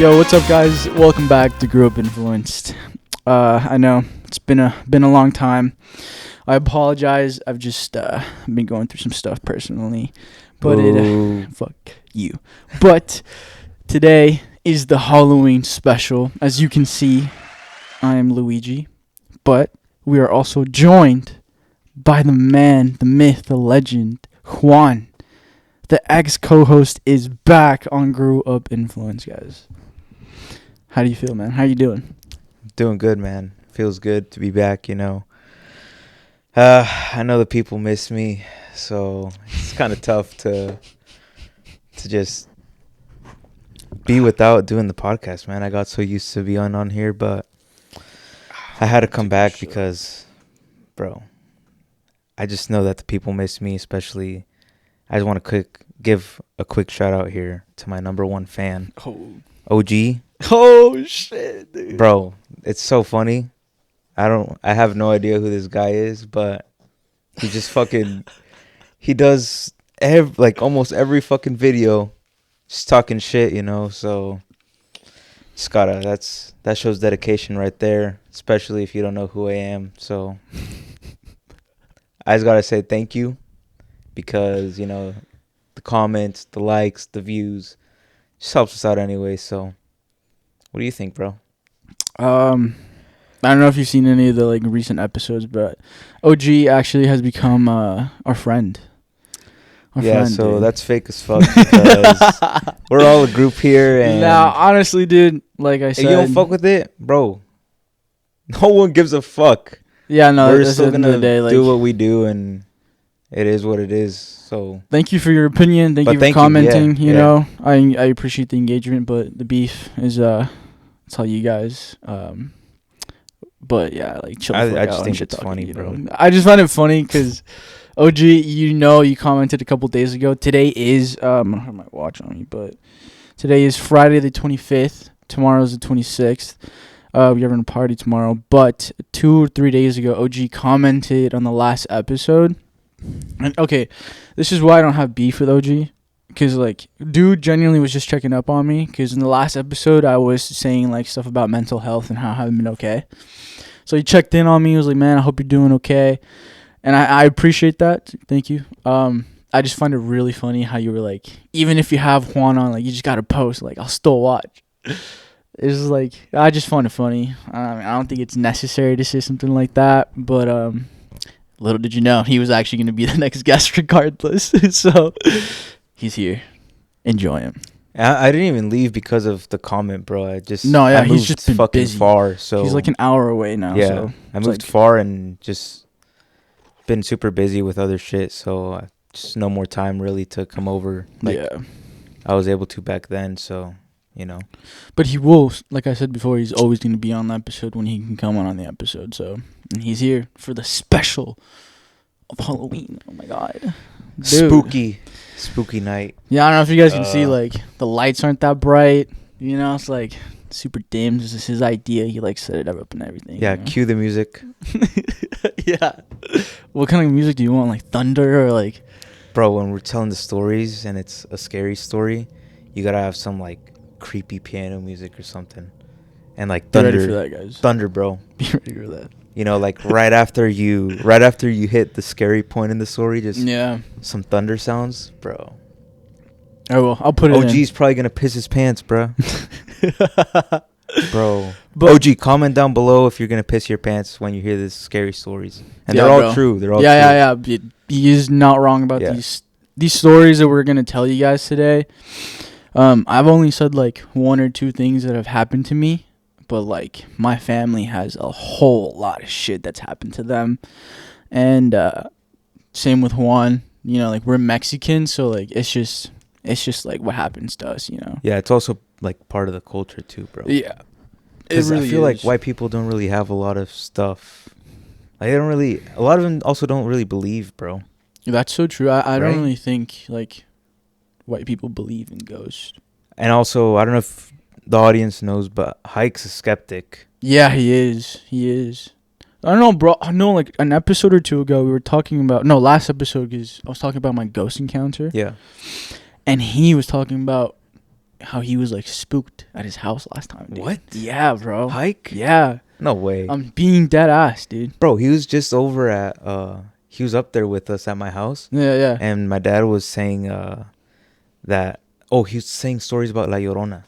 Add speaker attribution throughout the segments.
Speaker 1: Yo, what's up, guys? Welcome back to Grew Up Influenced. I know it's been a long time. I apologize. I've just been going through some stuff personally, but fuck you. But today is the Halloween special. As you can see, I am Luigi, but we are also joined by the man, the myth, the legend, Juan. The ex-co-host is back on Grew Up Influence, guys. How do you feel, man? How you doing?
Speaker 2: Doing good, man. Feels good to be back, you know. I know the people miss me, so it's kind of tough to just be without doing the podcast, man. I got so used to be on here, but I had to come back because, bro, I just know that the people miss me, especially. I just want to give a quick shout out here to my number one fan, OG.
Speaker 1: Oh shit, dude.
Speaker 2: Bro, it's so funny. I have no idea who this guy is, but he just he does almost every fucking video just talking shit, you know. So just that shows dedication right there, especially if you don't know who I am. So I just gotta say thank you, because, you know, the comments, the likes, the views just helps us out anyway. So what do you think, bro?
Speaker 1: I don't know if you've seen any of the recent episodes, but OG actually has become our friend.
Speaker 2: So dude, that's fake as fuck, because we're all a group here. And
Speaker 1: nah, honestly, dude, like I said,
Speaker 2: you don't fuck with it, bro. No one gives a fuck.
Speaker 1: Yeah, no,
Speaker 2: we're still gonna do what we do, and it is what it is. So
Speaker 1: thank you for your opinion. Thank you for commenting. You know, I appreciate the engagement, but the beef is it's all you guys. But yeah, chill.
Speaker 2: I just think it's funny, bro.
Speaker 1: I just find it funny because OG, you commented a couple days ago. Today is I don't have my watch on me, but today is Friday the 25th. Tomorrow's the 26th. We're having a party tomorrow. But 2 or 3 days ago, OG commented on the last episode. And okay, this is why I don't have beef with OG. Because, dude genuinely was just checking up on me. Because in the last episode, I was saying, stuff about mental health and how I haven't been okay. So he checked in on me. He was like, man, I hope you're doing okay. And I appreciate that. Thank you. I just find it really funny how you were like, even if you have Juan on, you just got to post. I'll still watch. It's I just find it funny. I don't think it's necessary to say something like that. But little did you know, he was actually going to be the next guest regardless. So he's here. Enjoy him.
Speaker 2: I didn't even leave because of the comment, bro. I moved
Speaker 1: he's just been
Speaker 2: fucking
Speaker 1: busy.
Speaker 2: Far. So
Speaker 1: he's an hour away now.
Speaker 2: Yeah,
Speaker 1: so
Speaker 2: I moved far and just been super busy with other shit. So just no more time really to come over. I was able to back then. So, you know. But
Speaker 1: he will, like I said before, he's always going to be on the episode when he can come on the episode. So, and he's here for the special of Halloween. Oh my god. Dude.
Speaker 2: Spooky night.
Speaker 1: Yeah, I don't know if you guys can see, the lights aren't that bright. You know, it's super dim. This is his idea. He set it up and everything.
Speaker 2: Yeah,
Speaker 1: you know?
Speaker 2: Cue the music.
Speaker 1: Yeah. What kind of music do you want? Thunder or
Speaker 2: Bro, when we're telling the stories and it's a scary story, you gotta have some creepy piano music or something. And thunder.
Speaker 1: Be ready for that, guys.
Speaker 2: Thunder, bro.
Speaker 1: Be ready for that.
Speaker 2: You know, right after you hit the scary point in the story, just some thunder sounds, bro.
Speaker 1: Oh well, I'll put it in.
Speaker 2: OG's probably gonna piss his pants, bro. Bro. But OG, comment down below if you're gonna piss your pants when you hear these scary stories. And they're all true. They're all true.
Speaker 1: Yeah. He is not wrong about these stories that we're gonna tell you guys today. I've only said 1 or 2 things that have happened to me. But my family has a whole lot of shit that's happened to them, and same with Juan. You know, we're Mexican, so it's just what happens to us. You know.
Speaker 2: Yeah, it's also part of the culture too, bro.
Speaker 1: Yeah,
Speaker 2: it really I feel white people don't really have a lot of stuff. They don't really. A lot of them also don't really believe, bro.
Speaker 1: That's so true. I don't really think white people believe in ghosts.
Speaker 2: And also, I don't know if the audience knows, but Hike's a skeptic.
Speaker 1: Yeah, he is. I don't know, bro. I know, an episode or 2 ago, we were talking about... No, last episode, because I was talking about my ghost encounter.
Speaker 2: Yeah.
Speaker 1: And he was talking about how he was like spooked at his house last time. Dude.
Speaker 2: What?
Speaker 1: Yeah, bro.
Speaker 2: Hike?
Speaker 1: Yeah.
Speaker 2: No way.
Speaker 1: I'm being dead ass, dude.
Speaker 2: Bro, he was just over at he was up there with us at my house.
Speaker 1: Yeah, yeah.
Speaker 2: And my dad was saying that he was saying stories about La Llorona.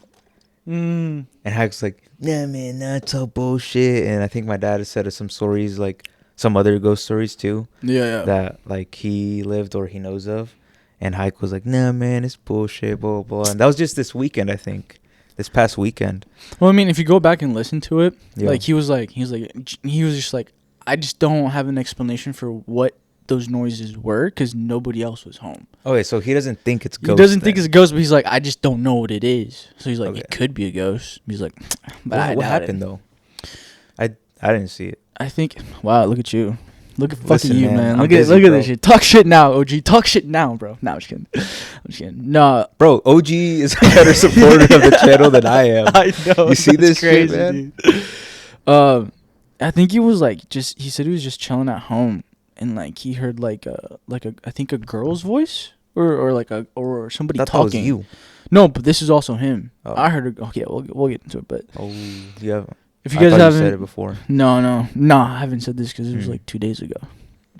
Speaker 2: And Hack's like, nah, man, that's all bullshit. And I think my dad has said some stories, like some other ghost stories too.
Speaker 1: Yeah.
Speaker 2: That like he lived or he knows of. And Hike was like, nah, man, it's bullshit, blah, blah, blah. And that was just this weekend, I think. This past weekend.
Speaker 1: Well, I mean, if you go back and listen to it,
Speaker 2: Yeah.
Speaker 1: like he was just like, I just don't have an explanation for what those noises were because nobody else was home.
Speaker 2: Okay, so he doesn't think it's ghost.
Speaker 1: He doesn't think it's a ghost, but he's like, I just don't know what it is. So he's like,
Speaker 2: Okay.
Speaker 1: It could be a ghost. He's like, but
Speaker 2: what happened though? I didn't see it.
Speaker 1: I think. Wow, look at you. Look at fucking
Speaker 2: Listen,
Speaker 1: you,
Speaker 2: man,
Speaker 1: man.
Speaker 2: I'm
Speaker 1: Look
Speaker 2: busy,
Speaker 1: at
Speaker 2: bro.
Speaker 1: this shit. Talk shit now, OG. Talk shit now, bro. Nah, I'm just kidding. I'm just kidding. No,
Speaker 2: Bro, OG is a better supporter of the channel than I am.
Speaker 1: I know.
Speaker 2: You see this
Speaker 1: crazy,
Speaker 2: shit, man?
Speaker 1: Dude. I think he was like he said he was just chilling at home and like he heard like a I think a girl's voice or somebody
Speaker 2: That was
Speaker 1: talking.
Speaker 2: you.
Speaker 1: No, but this is also him.
Speaker 2: Oh.
Speaker 1: I heard. Okay, we'll get into it. But
Speaker 2: Oh, yeah.
Speaker 1: if you
Speaker 2: I
Speaker 1: guys
Speaker 2: thought
Speaker 1: haven't
Speaker 2: you said it before.
Speaker 1: no, I haven't said this because it was like 2 days ago.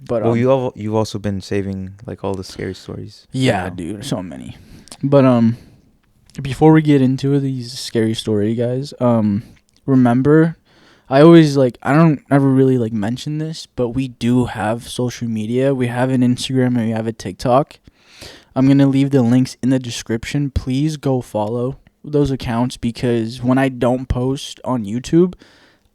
Speaker 1: But
Speaker 2: Well, you've also been saving like all the scary stories.
Speaker 1: yeah, dude, so many. But before we get into these scary story, guys, remember, I always I don't ever really mention this, but we do have social media. We have an Instagram and we have a TikTok. I'm gonna leave the links in the description. Please go follow those accounts because when I don't post on YouTube,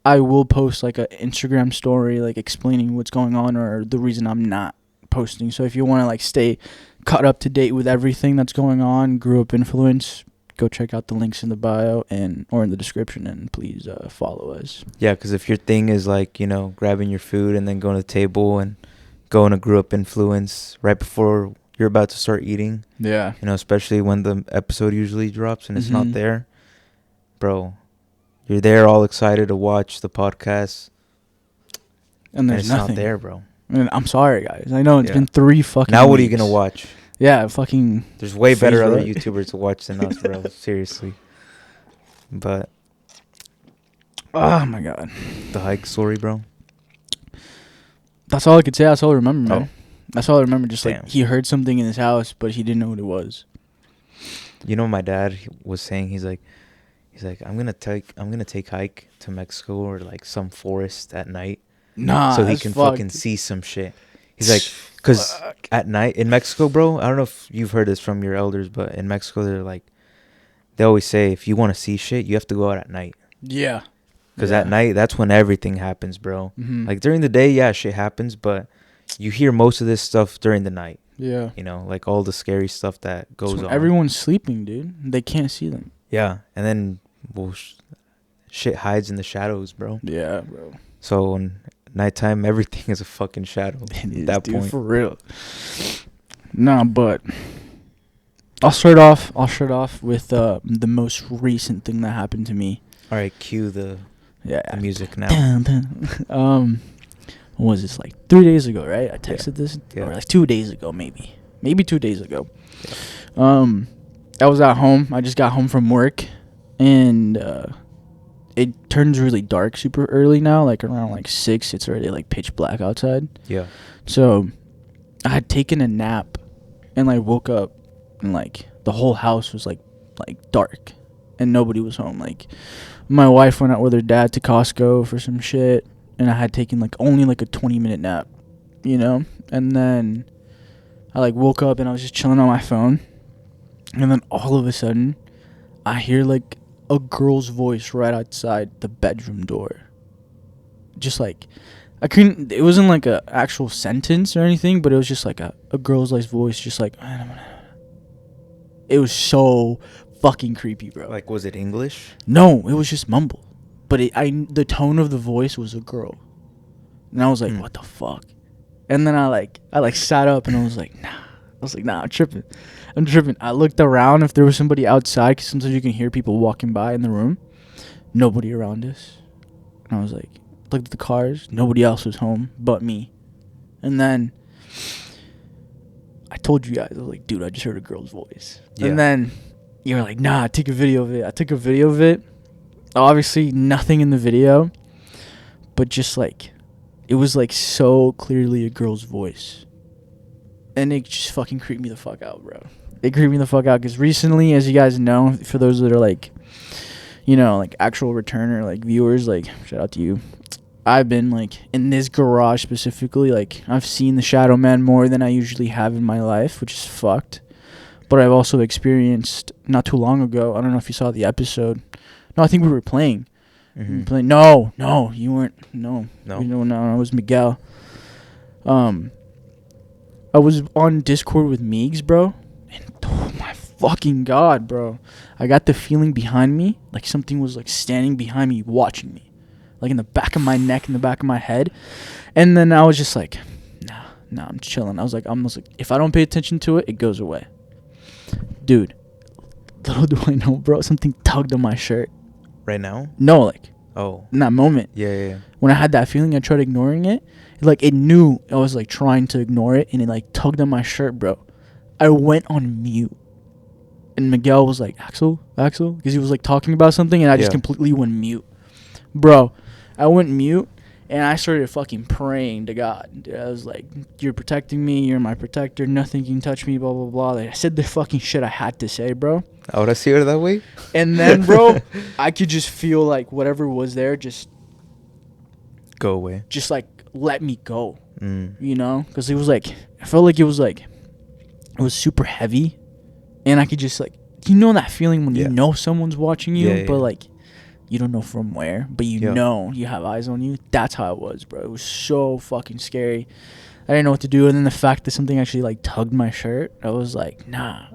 Speaker 1: I will post like an Instagram story explaining what's going on or the reason I'm not posting. So if you want to stay caught up to date with everything that's going on, Grew Up Influence, go check out the links in the bio or in the description, and please follow us.
Speaker 2: Yeah, because if your thing is grabbing your food and then going to the table and going to Grew Up Influence right before you're about to start eating,
Speaker 1: Yeah.
Speaker 2: Especially when the episode usually drops and it's not there, bro. You're there all excited to watch the podcast.
Speaker 1: And there's
Speaker 2: it's
Speaker 1: nothing
Speaker 2: not there, bro.
Speaker 1: And I'm sorry, guys. I know it's
Speaker 2: Yeah.
Speaker 1: been 3 fucking
Speaker 2: Now what are you
Speaker 1: weeks.
Speaker 2: going to watch?
Speaker 1: Yeah, fucking...
Speaker 2: There's way better other
Speaker 1: Freeze
Speaker 2: YouTubers to watch than us, bro. Seriously. But
Speaker 1: Oh, my God.
Speaker 2: the hike story, bro.
Speaker 1: That's all I could say. That's all I remember, man.
Speaker 2: Oh.
Speaker 1: That's all I remember. Just
Speaker 2: Damn.
Speaker 1: he heard something in his house, but he didn't know what it was.
Speaker 2: My dad was saying he's like I'm gonna take hike to Mexico or some forest at night,
Speaker 1: Nah,
Speaker 2: so he
Speaker 1: that's
Speaker 2: can
Speaker 1: fucked.
Speaker 2: fucking see some shit. He's like, because at night in Mexico, bro, I don't know if you've heard this from your elders, but in Mexico they always say if you want to see shit, you have to go out at night.
Speaker 1: Yeah.
Speaker 2: Because at night, that's when everything happens, bro.
Speaker 1: Mm-hmm.
Speaker 2: During the day, yeah, shit happens, but you hear most of this stuff during the night.
Speaker 1: Yeah.
Speaker 2: All the scary stuff that goes on.
Speaker 1: Everyone's sleeping, dude. They can't see them.
Speaker 2: Yeah, and then shit hides in the shadows, bro.
Speaker 1: Yeah, bro.
Speaker 2: So in nighttime, everything is a fucking shadow at that
Speaker 1: dude,
Speaker 2: point.
Speaker 1: for real. Nah, but I'll start off with the most recent thing that happened to me.
Speaker 2: All right, cue the music now.
Speaker 1: Dun, dun. What was this, 3 days ago, right? I texted this, or 2 days ago, maybe 2 days ago. Yeah. I was at home. I just got home from work, and it turns really dark super early now. Around 6, it's already pitch black outside. Yeah. So I had taken a nap, and woke up, and the whole house was dark, and nobody was home. My wife went out with her dad to Costco for some shit, and I had taken only a 20-minute nap, and then I woke up and I was just chilling on my phone. And then all of a sudden, I hear a girl's voice right outside the bedroom door. Just I couldn't, it wasn't a actual sentence or anything, but it was just a girl's voice, just it was so fucking creepy, bro.
Speaker 2: Was it English?
Speaker 1: No, it was just mumble. But the tone of the voice was a girl. And I was like, what the fuck? And then I sat up and I was like, nah. I was like, nah, I'm tripping. I looked around if there was somebody outside, because sometimes you can hear people walking by in the room. Nobody around us. And I was like, looked at the cars. Nobody else was home but me. And then I told you guys, I was like, dude, I just heard a girl's voice. Yeah. And then You were like, nah, take a video of it. I took a video of it. Obviously, nothing in the video, but just like, it was like so clearly a girl's voice. And it just fucking creeped me the fuck out, bro. It creeped me the fuck out because recently, as you guys know, for those that are like, you know, like actual returner, like viewers, like, shout out to you. I've been like in this garage specifically, like I've seen the Shadow Man more than I usually have in my life, which is fucked. But I've also experienced not too long ago. I don't know if you saw the episode. No, I think we were playing.
Speaker 2: Mm-hmm.
Speaker 1: We were playing. No, you weren't. No,
Speaker 2: No.
Speaker 1: It was Miguel. I was on Discord with Meegs, bro, and oh my fucking god, bro, I got the feeling behind me like something was like standing behind me watching me. Like in the back of my neck, in the back of my head. And then I was just like, nah, I'm chilling. I was like, if I don't pay attention to it, it goes away. Dude, little do I know, bro, something tugged on my shirt.
Speaker 2: Right now?
Speaker 1: No, like,
Speaker 2: Oh.
Speaker 1: in that moment.
Speaker 2: Yeah.
Speaker 1: When I had that feeling, I tried ignoring it. Like, it knew I was, like, trying to ignore it, and it, like, tugged on my shirt, bro. I went on mute. And Miguel was like, Axel? Because he was, like, talking about something, and I just completely went mute. Bro, I went mute, and I started fucking praying to God. Dude, I was like, you're protecting me, you're my protector, nothing can touch me, blah, blah, blah. Like, I said the fucking shit I had to say, bro.
Speaker 2: Ahora sí era that way?
Speaker 1: And then, bro, I could just feel, like, whatever was there just...
Speaker 2: Go away.
Speaker 1: Just, like, let me go. You know? Because it was, like... I felt like it was, like... It was super heavy. And I could just, like... You know that feeling when you know someone's watching you, but, like... You don't know from where, but you know you have eyes on you. That's how it was, bro. It was so fucking scary. I didn't know what to do. And then the fact that something actually, like, tugged my shirt, I was like, nah.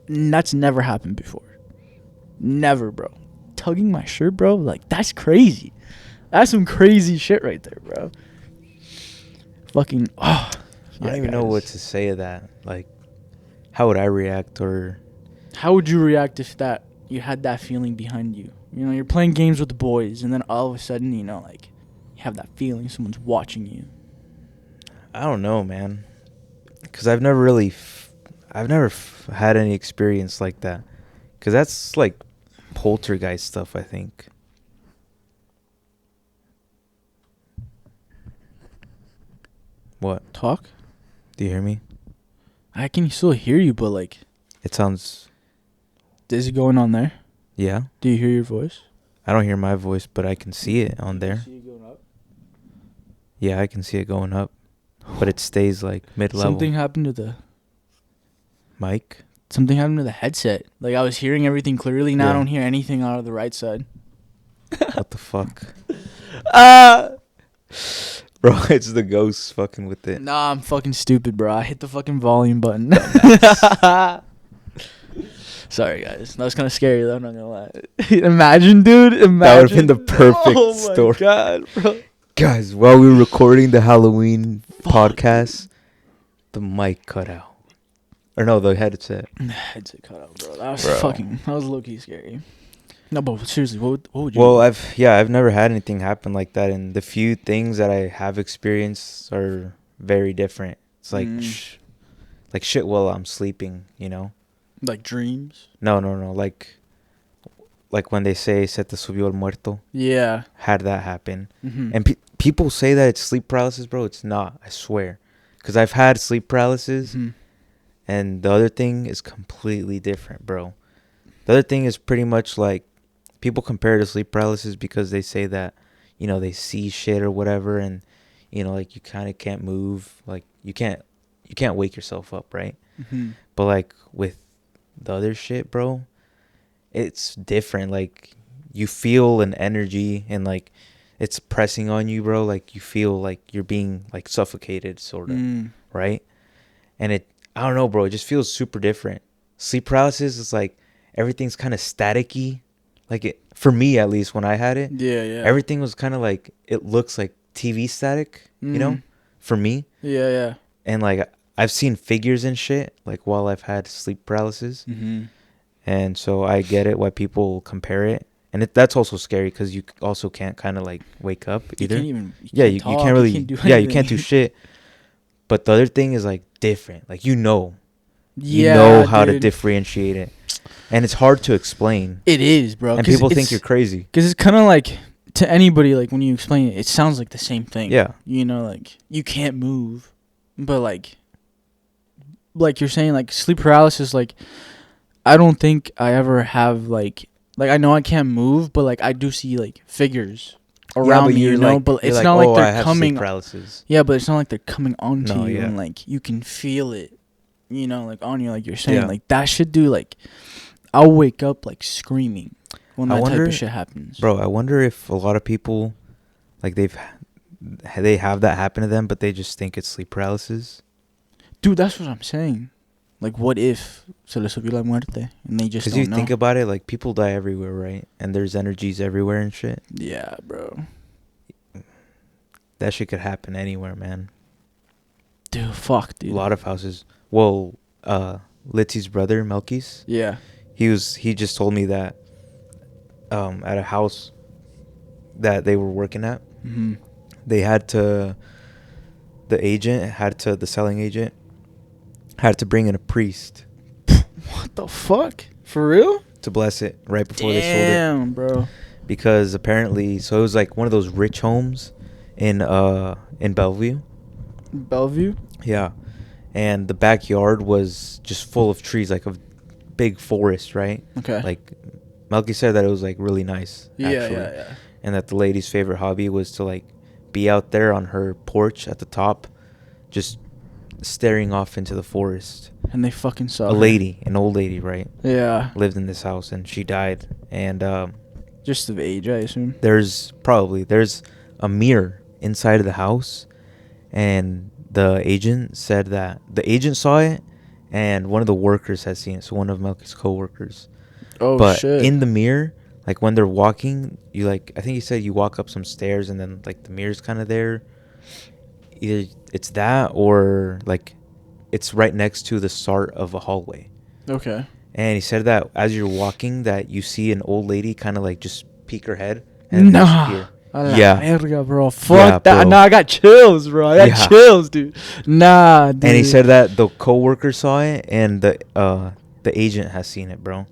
Speaker 1: That's never happened before. Never, bro. Tugging my shirt, bro? Like, that's crazy. That's some crazy shit right there, bro. Fucking,
Speaker 2: I don't even know what to say of that. Like, how would I react, or...
Speaker 1: How would you react if you had that feeling behind you? You know, you're playing games with the boys, and then all of a sudden, you know, like, you have that feeling someone's watching you.
Speaker 2: I don't know, man. Because I've never really... I've never had any experience like that. Because that's, like, poltergeist stuff, I think. What?
Speaker 1: Talk?
Speaker 2: Do you hear me?
Speaker 1: I can still hear you, but, like...
Speaker 2: It sounds...
Speaker 1: Is it going on there?
Speaker 2: Yeah.
Speaker 1: Do you hear your voice?
Speaker 2: I don't hear my voice, but I can see it on there.
Speaker 1: See it going up?
Speaker 2: Yeah, I can see it going up. But it stays, like, mid-level.
Speaker 1: Something happened to the...
Speaker 2: Mic?
Speaker 1: Something happened to the headset. Like, I was hearing everything clearly. Now I don't hear anything out of the right side.
Speaker 2: What the fuck? Bro, it's the ghost fucking with it.
Speaker 1: Nah, I'm fucking stupid, bro. I hit the fucking volume button. Sorry, guys. That was kind of scary, though. I'm not gonna lie. Imagine, dude. That
Speaker 2: would have been the perfect story.
Speaker 1: Oh, my God, bro.
Speaker 2: Guys, while we were recording the Halloween podcast, the mic cut out. Or no, the headset.
Speaker 1: The headset cut out, bro. That was That was low-key scary. No, but seriously, what would you...
Speaker 2: Well, I've never had anything happen like that, and the few things that I have experienced are very different. It's like, like shit while I'm sleeping, you know?
Speaker 1: Like dreams?
Speaker 2: No. Like when they say, se te subió el muerto.
Speaker 1: Yeah.
Speaker 2: Had that happen. Mm-hmm. And people say that it's sleep paralysis, bro. It's not, I swear. Because I've had sleep paralysis, and the other thing is completely different, bro. The other thing is pretty much like, people compare it to sleep paralysis because they say that, you know, they see shit or whatever, and, you know, like, you kind of can't move. Like, you can't wake yourself up, right? Mm-hmm. But, like, with the other shit, bro, it's different. Like, you feel an energy, and, like, it's pressing on you, bro. Like, you feel like you're being, like, suffocated, sort of, right? And I don't know, bro, it just feels super different. Sleep paralysis is like, everything's kind of staticky. Like, it, for me at least, when I had it, everything was kind of like, it looks like TV static, you know, for me.
Speaker 1: Yeah.
Speaker 2: And, like, I've seen figures and shit, like, while I've had sleep paralysis. Mm-hmm. And so I get it why people compare it. And that's also scary because you also can't kind of, like, wake up either.
Speaker 1: You can't really,
Speaker 2: you can't do shit. But the other thing is, like, different. Like, you know how to differentiate it. And it's hard to explain.
Speaker 1: It is, bro.
Speaker 2: And people think you're crazy.
Speaker 1: Because it's kind of like, to anybody, like, when you explain it, it sounds like the same thing.
Speaker 2: Yeah.
Speaker 1: You know, like, you can't move. But, like you're saying, like, sleep paralysis, like, I don't think I ever have, like, I know I can't move, but, like, I do see, like, figures around me, you know?
Speaker 2: Like,
Speaker 1: but it's
Speaker 2: like,
Speaker 1: not like they're
Speaker 2: I have
Speaker 1: coming.
Speaker 2: Sleep paralysis.
Speaker 1: Yeah, but it's not like they're coming onto you
Speaker 2: yeah.
Speaker 1: and, like, you can feel it, you know, like, on you, like you're saying.
Speaker 2: Yeah.
Speaker 1: Like, that should do, like, I'll wake up, like, screaming when that type of shit happens.
Speaker 2: Bro, I wonder if a lot of people, like, they have that happen to them, but they just think it's sleep paralysis.
Speaker 1: Dude, that's what I'm saying. Like, what if se les subió la muerte and they just don't know?
Speaker 2: Because you think about it, like, people die everywhere, right? And there's energies everywhere and shit.
Speaker 1: Yeah, bro.
Speaker 2: That shit could happen anywhere, man.
Speaker 1: Dude, fuck, dude.
Speaker 2: A lot of houses. Well, Litsy's brother, Melky's.
Speaker 1: Yeah.
Speaker 2: He just told me that at a house that they were working at,
Speaker 1: Mm-hmm.
Speaker 2: they had to, the selling agent had to bring in a priest.
Speaker 1: What the fuck? For real?
Speaker 2: To bless it right before they sold it.
Speaker 1: Damn, bro.
Speaker 2: Because apparently, so it was like one of those rich homes in Bellevue.
Speaker 1: Bellevue?
Speaker 2: Yeah. And the backyard was just full of trees, like a big forest, right?
Speaker 1: Okay.
Speaker 2: Like, Melky said that it was, like, really nice, actually.
Speaker 1: Yeah.
Speaker 2: And that the lady's favorite hobby was to, like, be out there on her porch at the top, just staring off into the forest.
Speaker 1: And they fucking saw
Speaker 2: an old lady, right?
Speaker 1: Yeah.
Speaker 2: Lived in this house, and she died. And
Speaker 1: just of age, I assume.
Speaker 2: there's a mirror inside of the house, and the agent said that the agent saw it, and one of the workers has seen it. So one of Melky's co-workers.
Speaker 1: Oh,
Speaker 2: but
Speaker 1: shit.
Speaker 2: in the mirror, like, when they're walking, you, like, I think he said you walk up some stairs, and then, like, the mirror's kind of there. Either it's that, or, like, it's right next to the start of a hallway.
Speaker 1: Okay.
Speaker 2: And he said that as you're walking, that you see an old lady kind of, like, just peek her head and disappear. Yeah.
Speaker 1: Verga, bro. Fuck
Speaker 2: Yeah,
Speaker 1: that.
Speaker 2: bro.
Speaker 1: Nah, I got chills, bro. I got chills, dude. Nah, dude.
Speaker 2: And he said that the co-worker saw it, and the agent has seen it, bro.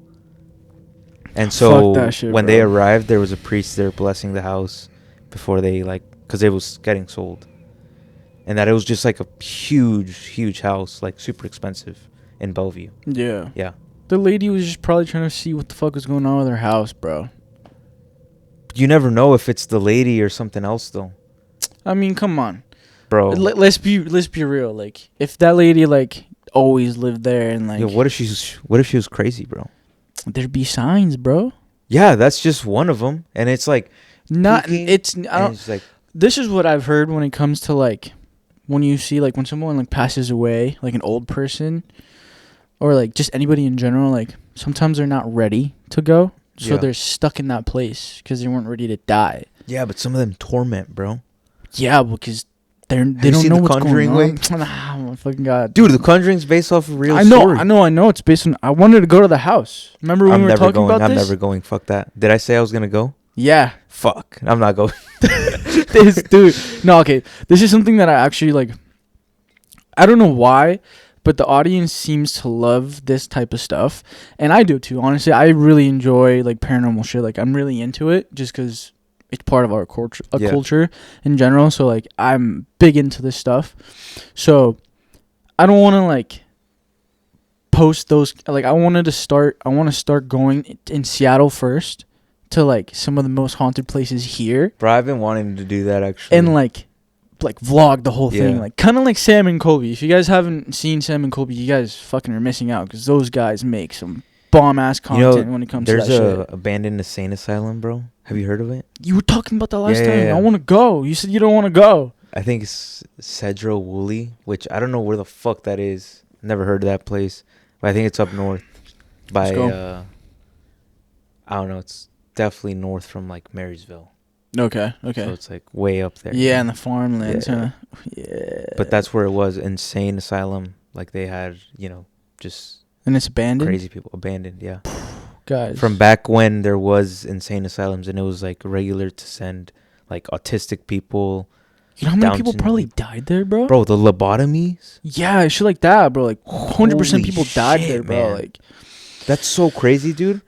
Speaker 2: And so
Speaker 1: Fuck that shit,
Speaker 2: when
Speaker 1: bro.
Speaker 2: they arrived, there was a priest there blessing the house before they, like, because it was getting sold. And that it was just, like, a huge house, like, super expensive in Bellevue.
Speaker 1: Yeah.
Speaker 2: Yeah.
Speaker 1: The lady was just probably trying to see what the fuck was going on with her house, bro.
Speaker 2: You never know if it's the lady or something else, though.
Speaker 1: I mean, come on,
Speaker 2: Bro.
Speaker 1: Let's be real. Like, if that lady, like, always lived there and, like,
Speaker 2: Yo, what if she was crazy, bro?
Speaker 1: there'd be signs, bro.
Speaker 2: Yeah, that's just one of them. And it's like
Speaker 1: Not
Speaker 2: peeking,
Speaker 1: it's. I
Speaker 2: and
Speaker 1: don't.
Speaker 2: it's like,
Speaker 1: This is what I've heard when it comes to, like, when you see, like, when someone, like, passes away, like an old person, or, like, just anybody in general, like, sometimes they're not ready to go, so
Speaker 2: Yeah.
Speaker 1: they're stuck in that place because they weren't ready to die.
Speaker 2: yeah, but some of them torment, bro.
Speaker 1: Yeah, because they
Speaker 2: you
Speaker 1: don't
Speaker 2: seen
Speaker 1: know
Speaker 2: The
Speaker 1: what's
Speaker 2: Conjuring,
Speaker 1: going on. Ah, my fucking god,
Speaker 2: Dude, The Conjuring's based off of a real
Speaker 1: I know,
Speaker 2: story.
Speaker 1: I know. It's based on. I wanted to go to the house. Remember when we were talking about
Speaker 2: I'm
Speaker 1: this?
Speaker 2: never going. Fuck that. Did I say I was gonna go?
Speaker 1: Yeah,
Speaker 2: Fuck. I'm not going.
Speaker 1: this dude. No, okay. This is something that I actually like. I don't know why, but the audience seems to love this type of stuff, and I do too. Honestly, I really enjoy, like, paranormal shit. Like, I'm really into it just because it's part of our culture,
Speaker 2: Yeah.
Speaker 1: culture in general. So, like, I'm big into this stuff. So, I don't want to, like, post those. Like, I want to start going in Seattle first to, like, some of the most haunted places here.
Speaker 2: Bro, I've been wanting to do that, actually.
Speaker 1: And like vlog the whole thing,
Speaker 2: Yeah.
Speaker 1: like, kind of like Sam and Colby. If you guys haven't seen Sam and Colby, you guys fucking are missing out because those guys make some bomb ass content when it comes to that
Speaker 2: there's
Speaker 1: shit.
Speaker 2: a abandoned insane asylum, bro. Have you heard of it?
Speaker 1: You were talking about that last
Speaker 2: Yeah,
Speaker 1: time.
Speaker 2: yeah, yeah.
Speaker 1: I want to go. You said you don't want to go.
Speaker 2: I think it's Cedro Woolley, which I don't know where the fuck that is. Never heard of that place, but I think it's up north by
Speaker 1: Let's
Speaker 2: I don't know. It's definitely north from, like, Marysville.
Speaker 1: Okay.
Speaker 2: So it's, like, way up there.
Speaker 1: Yeah, in the farmlands,
Speaker 2: Yeah.
Speaker 1: huh? Yeah.
Speaker 2: But that's where it was. Insane asylum. Like, they had, just
Speaker 1: and it's abandoned.
Speaker 2: crazy people. Abandoned, yeah.
Speaker 1: Guys.
Speaker 2: From back when there was insane asylums, and it was, like, regular to send, like, autistic people.
Speaker 1: You know how many
Speaker 2: Down
Speaker 1: people
Speaker 2: to-
Speaker 1: probably died there, bro?
Speaker 2: Bro, the lobotomies?
Speaker 1: Yeah, shit like that, bro. Like, 100%
Speaker 2: Holy
Speaker 1: people died there,
Speaker 2: shit,
Speaker 1: bro.
Speaker 2: man.
Speaker 1: Like,
Speaker 2: That's so crazy, dude.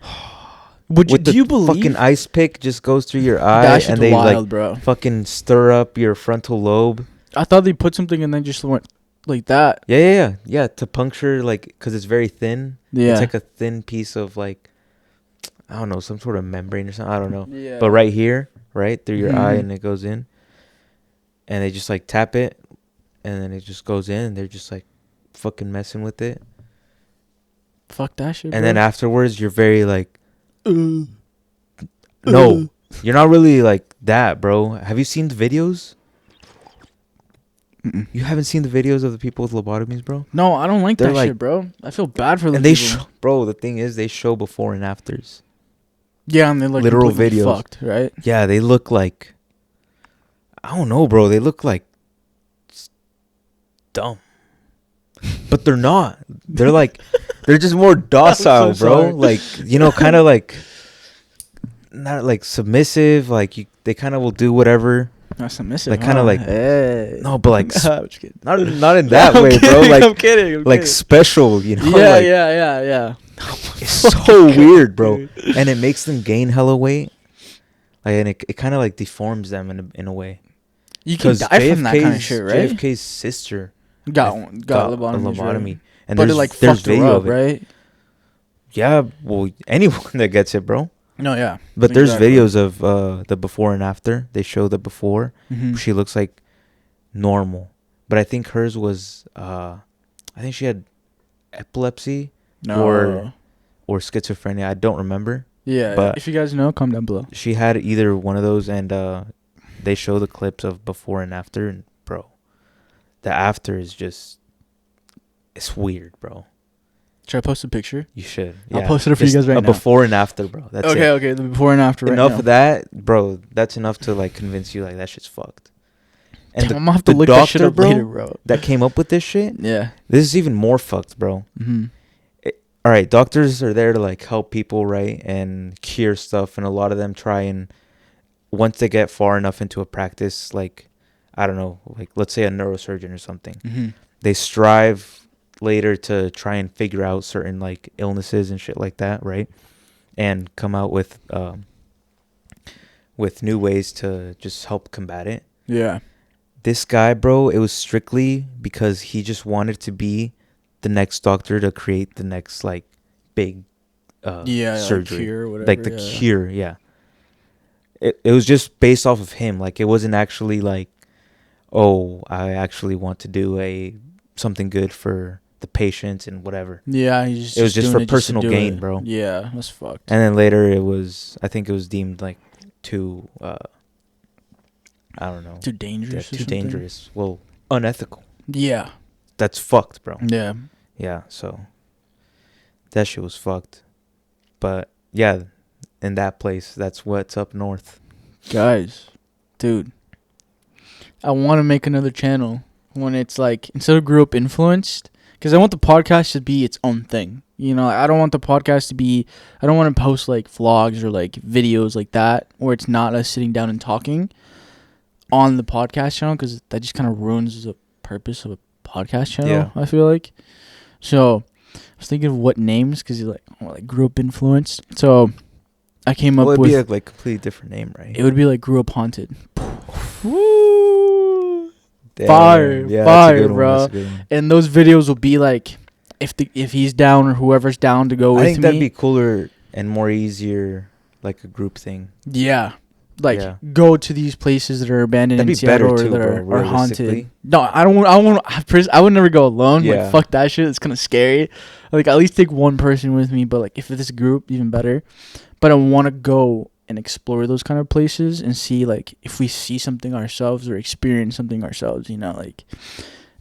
Speaker 1: Do you believe
Speaker 2: fucking ice pick just goes through your eye
Speaker 1: that shit's
Speaker 2: and they
Speaker 1: wild,
Speaker 2: like
Speaker 1: bro?
Speaker 2: fucking stir up your frontal lobe?
Speaker 1: I thought they put something and then just went like that.
Speaker 2: Yeah. To puncture, like, because it's very thin.
Speaker 1: Yeah.
Speaker 2: It's like a thin piece of, like, I don't know, some sort of membrane or something. I don't know.
Speaker 1: Yeah.
Speaker 2: But right here, right through your eye,
Speaker 1: Mhm.
Speaker 2: and it goes in. And they just, like, tap it. And then it just goes in. And they're just, like, fucking messing with it.
Speaker 1: Fuck that shit,
Speaker 2: And
Speaker 1: bro.
Speaker 2: then afterwards, you're very, like, no. You're not really, like, that, bro. Have you seen the videos?
Speaker 1: Mm-mm.
Speaker 2: You haven't seen the videos of the people with lobotomies, bro?
Speaker 1: No, I don't like
Speaker 2: They're
Speaker 1: that
Speaker 2: like-
Speaker 1: shit, bro. I feel bad for those
Speaker 2: And they
Speaker 1: people.
Speaker 2: bro, the thing is, they show before and afters.
Speaker 1: Yeah, and they look
Speaker 2: literal
Speaker 1: completely
Speaker 2: videos.
Speaker 1: fucked, right?
Speaker 2: Yeah, they look like, I don't know, bro. They look like dumb. But they're not. They're like, they're just more docile,
Speaker 1: so
Speaker 2: bro.
Speaker 1: sorry.
Speaker 2: Like, you know, kind of like, not like submissive. Like, they kind of will do whatever.
Speaker 1: Not submissive.
Speaker 2: Like, kinda like-
Speaker 1: hey.
Speaker 2: No, but like,
Speaker 1: I'm just kidding.
Speaker 2: not in that
Speaker 1: I'm
Speaker 2: way,
Speaker 1: kidding,
Speaker 2: bro. Like,
Speaker 1: I'm kidding.
Speaker 2: like special, you know?
Speaker 1: Yeah,
Speaker 2: like,
Speaker 1: yeah.
Speaker 2: It's so weird, bro. And it makes them gain hella weight. Like, and it kind of like deforms them in a way.
Speaker 1: You can die from that kind of
Speaker 2: JFK's
Speaker 1: shit, right?
Speaker 2: JFK's sister
Speaker 1: Got
Speaker 2: a
Speaker 1: lobotomies,
Speaker 2: lobotomy.
Speaker 1: right?
Speaker 2: And
Speaker 1: But it like
Speaker 2: there's
Speaker 1: fucked her
Speaker 2: video
Speaker 1: up,
Speaker 2: of it.
Speaker 1: right?
Speaker 2: Yeah, well, anyone that gets it, bro.
Speaker 1: No, yeah.
Speaker 2: But there's
Speaker 1: Exactly.
Speaker 2: videos of the before and after. They show the before.
Speaker 1: Mhm.
Speaker 2: She looks like normal. But I think hers was, I think she had epilepsy
Speaker 1: No.
Speaker 2: or schizophrenia. I don't remember.
Speaker 1: Yeah,
Speaker 2: but-
Speaker 1: if you guys know, comment down below.
Speaker 2: She had either one of those, and they show the clips of before and after. And, bro, the after is just, it's weird, bro.
Speaker 1: Should I post a picture?
Speaker 2: You should.
Speaker 1: I'll
Speaker 2: Yeah.
Speaker 1: post it for you
Speaker 2: Just
Speaker 1: guys right
Speaker 2: a
Speaker 1: now.
Speaker 2: before and after, bro. That's it.
Speaker 1: Okay, the before and after right
Speaker 2: Enough
Speaker 1: now.
Speaker 2: of that, bro. That's enough to like convince you like that shit's fucked. And
Speaker 1: I'm gonna have to look that shit up later, bro.
Speaker 2: that came up with this shit,
Speaker 1: Yeah.
Speaker 2: this is even more fucked, bro.
Speaker 1: Mm-hmm.
Speaker 2: All right, doctors are there to like help people, right, and cure stuff, and a lot of them try and once they get far enough into a practice, like I don't know, like let's say a neurosurgeon or something,
Speaker 1: Mm-hmm.
Speaker 2: they strive later to try and figure out certain like illnesses and shit like that, right, and come out with new ways to just help combat it.
Speaker 1: Yeah.
Speaker 2: This guy, bro, it was strictly because he just wanted to be the next doctor to create the next like big surgery,
Speaker 1: like cure or whatever,
Speaker 2: like the cure. Yeah, it was just based off of him. Like it wasn't actually like, oh, I actually want to do something good for the patients and whatever.
Speaker 1: Yeah,
Speaker 2: it was just for personal gain, bro.
Speaker 1: Yeah, that's fucked.
Speaker 2: And then later I think it was deemed like too I don't know,
Speaker 1: Too dangerous.
Speaker 2: too dangerous. Well, unethical.
Speaker 1: Yeah.
Speaker 2: That's fucked, bro.
Speaker 1: Yeah.
Speaker 2: Yeah, so that shit was fucked. But yeah, in that place, that's what's up north.
Speaker 1: Guys, dude, I want to make another channel when it's like instead of grew up influenced, because I want the podcast to be its own thing. You know, I don't want the podcast to be. I don't want to post like vlogs or like videos like that where it's not us sitting down and talking on the podcast channel, because that just kind of ruins the purpose of a podcast channel.
Speaker 2: Yeah.
Speaker 1: I feel like. So I was thinking of what names, because you like grew up influenced. So I came up
Speaker 2: It'd
Speaker 1: with
Speaker 2: be like completely different name, right?
Speaker 1: it would be like grew up haunted.
Speaker 2: Woo! Damn.
Speaker 1: Fire,
Speaker 2: Yeah,
Speaker 1: fire,
Speaker 2: that's a good one,
Speaker 1: bro.
Speaker 2: that's a good one.
Speaker 1: And those videos will be like if he's down or whoever's down to go with
Speaker 2: I think
Speaker 1: me.
Speaker 2: that'd be cooler and more easier, like a group thing.
Speaker 1: Yeah. Like
Speaker 2: Yeah.
Speaker 1: go to these places that are abandoned
Speaker 2: That'd
Speaker 1: in
Speaker 2: be
Speaker 1: Seattle
Speaker 2: better
Speaker 1: or
Speaker 2: too,
Speaker 1: that
Speaker 2: bro,
Speaker 1: are haunted.
Speaker 2: realistically.
Speaker 1: No, I would never go alone.
Speaker 2: Yeah.
Speaker 1: Like fuck that shit. It's kind of scary. Like at least take one person with me, but like if it's a group, even better. But I want to go and explore those kind of places and see like if we see something ourselves or experience something ourselves, you know, like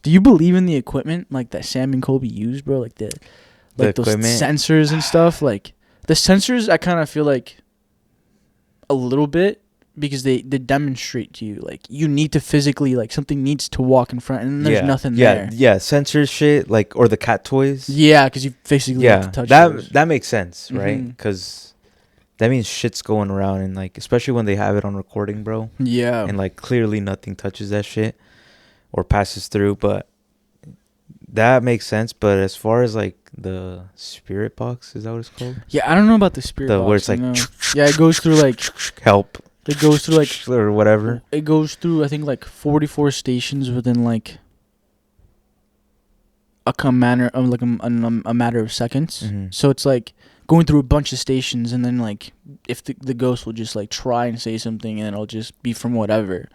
Speaker 1: do you believe in the equipment like that Sam and Colby used, bro? Like those
Speaker 2: equipment?
Speaker 1: sensors and stuff. Like the sensors I kind of feel like a little bit, because they demonstrate to you like you need to physically like something needs to walk in front and there's nothing there.
Speaker 2: Yeah, sensor shit, like, or the cat toys.
Speaker 1: Yeah, because you basically have
Speaker 2: Yeah,
Speaker 1: to touch those.
Speaker 2: that makes sense, right?
Speaker 1: Mhm.
Speaker 2: Because that means shit's going around, and like, especially when they have it on recording, bro.
Speaker 1: Yeah.
Speaker 2: And like, clearly nothing touches that shit or passes through. But that makes sense. But as far as like the spirit box, is that what it's called?
Speaker 1: Yeah, I don't know about the spirit box.
Speaker 2: Where it's like,
Speaker 1: yeah, it goes through like
Speaker 2: help.
Speaker 1: It goes through like
Speaker 2: or whatever.
Speaker 1: It goes through I think like 44 stations within like a matter of like a matter of seconds.
Speaker 2: Mm-hmm.
Speaker 1: So it's like going through a bunch of stations, and then like if the ghost will just like try and say something, and it'll just be from whatever.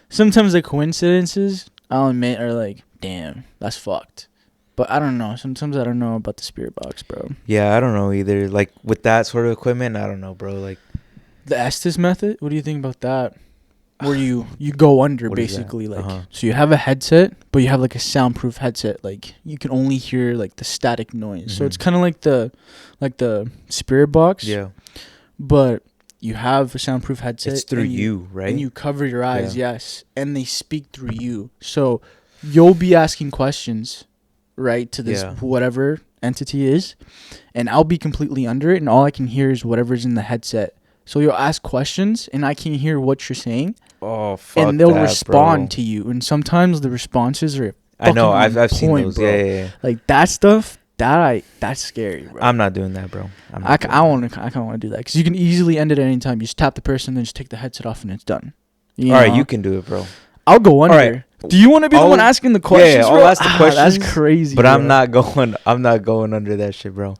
Speaker 1: Sometimes the coincidences, I'll admit, are like, damn, that's fucked. But I don't know. Sometimes I don't know about the spirit box, bro.
Speaker 2: Yeah, I don't know either. Like with that sort of equipment, I don't know, bro. Like
Speaker 1: the Estes method. What do you think about that? Where you go under basically, like so you have a headset, but you have like a soundproof headset. Like you can only hear like the static noise. Mm-hmm. So it's kind of like the spirit box.
Speaker 2: Yeah.
Speaker 1: But you have a soundproof headset.
Speaker 2: It's through you, right?
Speaker 1: And you cover your eyes, yes, and they speak through you. So you'll be asking questions, right, to this whatever entity is, and I'll be completely under it, and all I can hear is whatever's in the headset. So you'll ask questions, and I can hear what you're saying.
Speaker 2: Oh, fuck
Speaker 1: and they'll
Speaker 2: that,
Speaker 1: respond
Speaker 2: bro.
Speaker 1: to you, and sometimes the responses are.
Speaker 2: I know, I've seen
Speaker 1: point,
Speaker 2: those.
Speaker 1: bro.
Speaker 2: Yeah.
Speaker 1: Like that stuff. That's scary, bro.
Speaker 2: I'm not doing that, bro.
Speaker 1: I kind of want to do that because you can easily end it at any time. You just tap the person, then just take the headset off, and it's done.
Speaker 2: All right, you can do it, bro.
Speaker 1: I'll go under. Right. Do you want to be the one asking the questions?
Speaker 2: Yeah, I'll ask the questions.
Speaker 1: That's crazy.
Speaker 2: But
Speaker 1: bro.
Speaker 2: I'm not going under that shit, bro.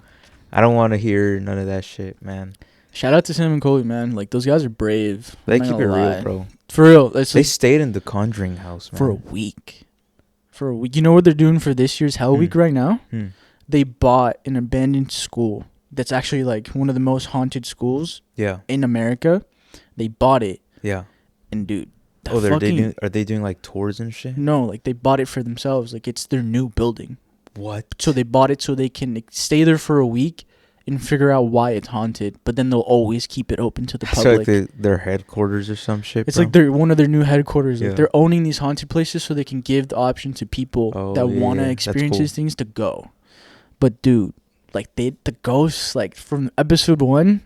Speaker 2: I don't want to hear none of that shit, man.
Speaker 1: Shout out to Sam and Colby, man. Like those guys are brave.
Speaker 2: They keep it real, bro.
Speaker 1: For real.
Speaker 2: They stayed in the Conjuring house, man.
Speaker 1: For a week. You know what they're doing for this year's Hell Week right now? They bought an abandoned school that's actually like one of the most haunted schools in America. They bought it.
Speaker 2: Yeah.
Speaker 1: And dude,
Speaker 2: are they doing like tours and shit?
Speaker 1: No, like they bought it for themselves. Like it's their new building.
Speaker 2: What?
Speaker 1: So they bought it so they can stay there for a week and figure out why it's haunted, but then they'll always keep it open to the public.
Speaker 2: It's like their headquarters or some shit,
Speaker 1: It's like they're one of their new headquarters.
Speaker 2: Yeah.
Speaker 1: Like they're owning these haunted places so they can give the option to people that want to experience these things to go. But dude, like the ghosts, like from episode 1,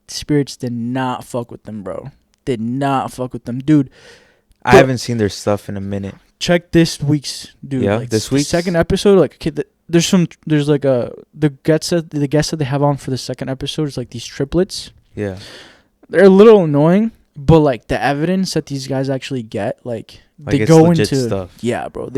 Speaker 1: spirits did not fuck with them, bro. Did not fuck with them, dude.
Speaker 2: I haven't seen their stuff in a minute.
Speaker 1: Check this week's, dude.
Speaker 2: Yeah,
Speaker 1: like
Speaker 2: this week's
Speaker 1: second episode. Like, okay, there's like the guests that they have on for the second episode is like these triplets.
Speaker 2: Yeah,
Speaker 1: they're a little annoying, but like the evidence that these guys actually get, like they go into
Speaker 2: stuff.
Speaker 1: Yeah, bro.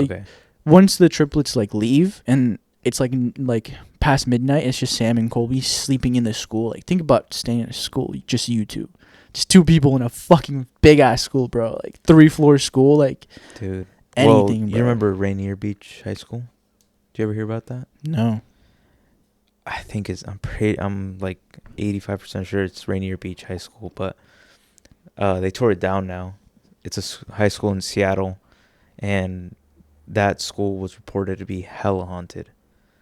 Speaker 1: Once the triplets like leave and it's like past midnight, it's just Sam and Colby sleeping in the school. Like think about staying in a school, just you two. Just 2 people in a fucking big ass school, bro. Like 3-floor school, like
Speaker 2: dude.
Speaker 1: Anything, bro.
Speaker 2: You remember Rainier Beach High School? Did you ever hear about that?
Speaker 1: No.
Speaker 2: I think I'm like 85% sure it's Rainier Beach High School, but they tore it down now. It's a high school in Seattle, and that school was reported to be hella haunted.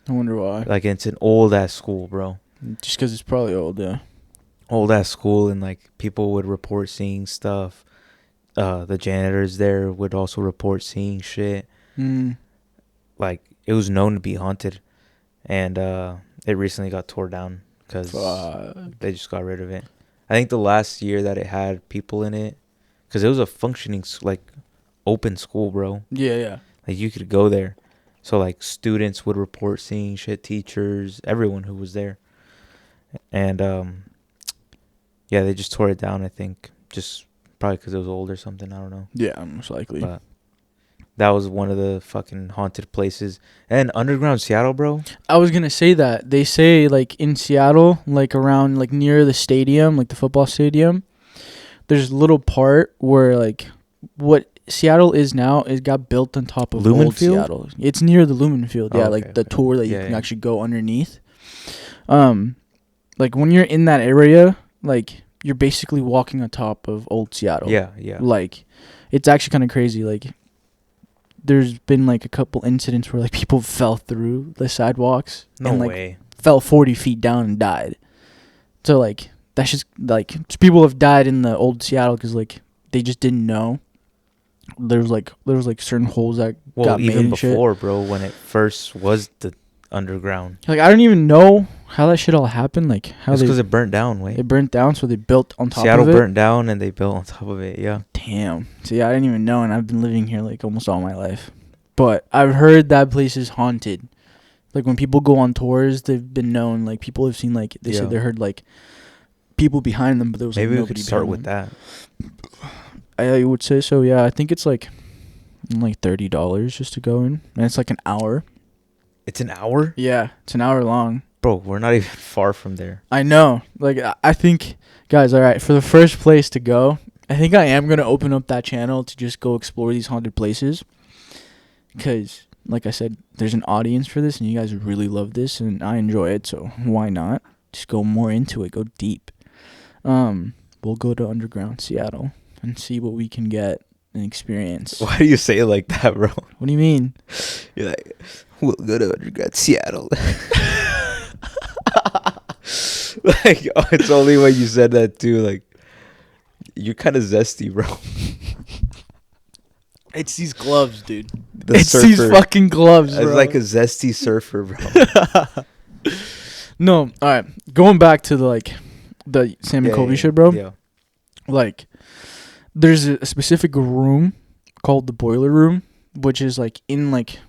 Speaker 1: I wonder why.
Speaker 2: Like it's an old ass school, bro.
Speaker 1: Just because it's probably old, yeah.
Speaker 2: Old ass school, and like people would report seeing stuff. The janitors there would also report seeing shit. Like it was known to be haunted, and it recently got tore down because they just got rid of it. I think the last year that it had people in it, because it was a functioning like open school, bro.
Speaker 1: Yeah.
Speaker 2: Like you could go there, so like students would report seeing shit, teachers, everyone who was there, and yeah, they just tore it down. I think just probably because it was old or something. I don't know.
Speaker 1: Yeah, most likely.
Speaker 2: But that was one of the fucking haunted places. And underground Seattle, bro.
Speaker 1: I was gonna say that they say like in Seattle, like around like near the stadium, like the football stadium, there's a little part where like what Seattle is now is got built on top of old Seattle. It's near the Lumen Field. Yeah, like the tour that you can actually go underneath. Like when you're in that area, like you're basically walking on top of old Seattle.
Speaker 2: Yeah.
Speaker 1: Like it's actually kind of crazy. Like there's been like a couple incidents where like people fell through the sidewalks
Speaker 2: and like
Speaker 1: fell 40 feet down and died. So like that's just like people have died in the old Seattle because like they just didn't know. There was like certain holes that got made
Speaker 2: even
Speaker 1: and
Speaker 2: before,
Speaker 1: shit.
Speaker 2: bro, when it first was the underground.
Speaker 1: Like I don't even know how that shit all happened. Like how
Speaker 2: because it burnt down.
Speaker 1: It burnt down, so they built on top
Speaker 2: Seattle
Speaker 1: of it.
Speaker 2: Seattle burnt down and they built on top of it. Yeah.
Speaker 1: Damn. See, I didn't even know, and I've been living here like almost all my life. But I've heard that place is haunted. Like when people go on tours, they've been known. Like people have seen like they said they heard like people behind them, but there was
Speaker 2: Maybe
Speaker 1: like
Speaker 2: we
Speaker 1: nobody
Speaker 2: could start
Speaker 1: behind
Speaker 2: with
Speaker 1: them.
Speaker 2: that.
Speaker 1: I would say so. Yeah, I think it's like $30 just to go in, and it's like an hour.
Speaker 2: It's an hour?
Speaker 1: Yeah, it's an hour long.
Speaker 2: Bro, we're not even far from there.
Speaker 1: I know. Like I think, guys. All right, for the first place to go, I think I am gonna open up that channel to just go explore these haunted places. Because, like I said, there's an audience for this, and you guys really love this, and I enjoy it. So why not just go more into it? Go deep. We'll go to underground Seattle and see what we can get and experience.
Speaker 2: Why do you say it like that, bro?
Speaker 1: What do you mean?
Speaker 2: You're like, we'll go to underground Seattle. Like, oh, it's only when you said that too. Like, you're kind of zesty, bro.
Speaker 1: It's these gloves, dude.
Speaker 2: It's
Speaker 1: these fucking gloves, bro.
Speaker 2: It's like a zesty surfer, bro.
Speaker 1: No, all right. Going back to the Sam and Kobe shit, bro.
Speaker 2: Yeah.
Speaker 1: Like, there's a specific room called the boiler room, which is like in like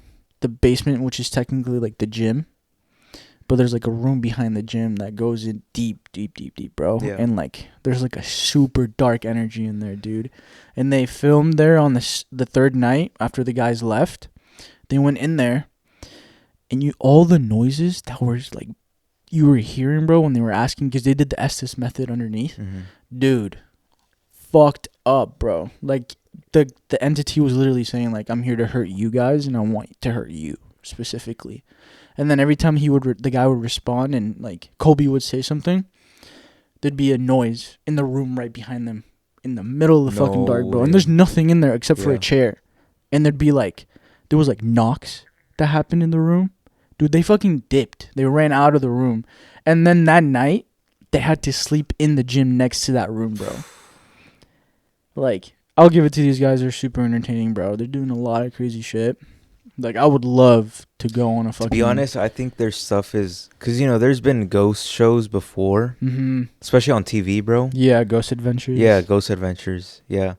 Speaker 1: the basement, which is technically like the gym. But there's like a room behind the gym that goes in deep, bro.
Speaker 2: Yeah.
Speaker 1: And like there's like a super dark energy in there, dude. And they filmed there on the third night after the guys left. They went in there, and all the noises that were like you were hearing, bro, when they were asking, because they did the Estes method underneath.
Speaker 2: Mm-hmm.
Speaker 1: Dude, fucked up, bro. Like the entity was literally saying like, I'm here to hurt you guys, and I want to hurt you specifically. And then every time the guy would respond, and like Kobe would say something, there'd be a noise in the room right behind them, in the middle of the fucking dark, bro.
Speaker 2: way.
Speaker 1: And there's nothing in there except for a chair. And there was like knocks that happened in the room. Dude, they fucking dipped. They ran out of the room. And then that night, they had to sleep in the gym next to that room, bro. Like, I'll give it to these guys. They're super entertaining, bro. They're doing a lot of crazy shit. Like, I would love to go on a fucking...
Speaker 2: To be honest, I think their stuff is... Because, there's been ghost shows before.
Speaker 1: Mm-hmm.
Speaker 2: Especially on TV, bro.
Speaker 1: Yeah, Ghost Adventures.
Speaker 2: Yeah, Ghost Adventures. Yeah.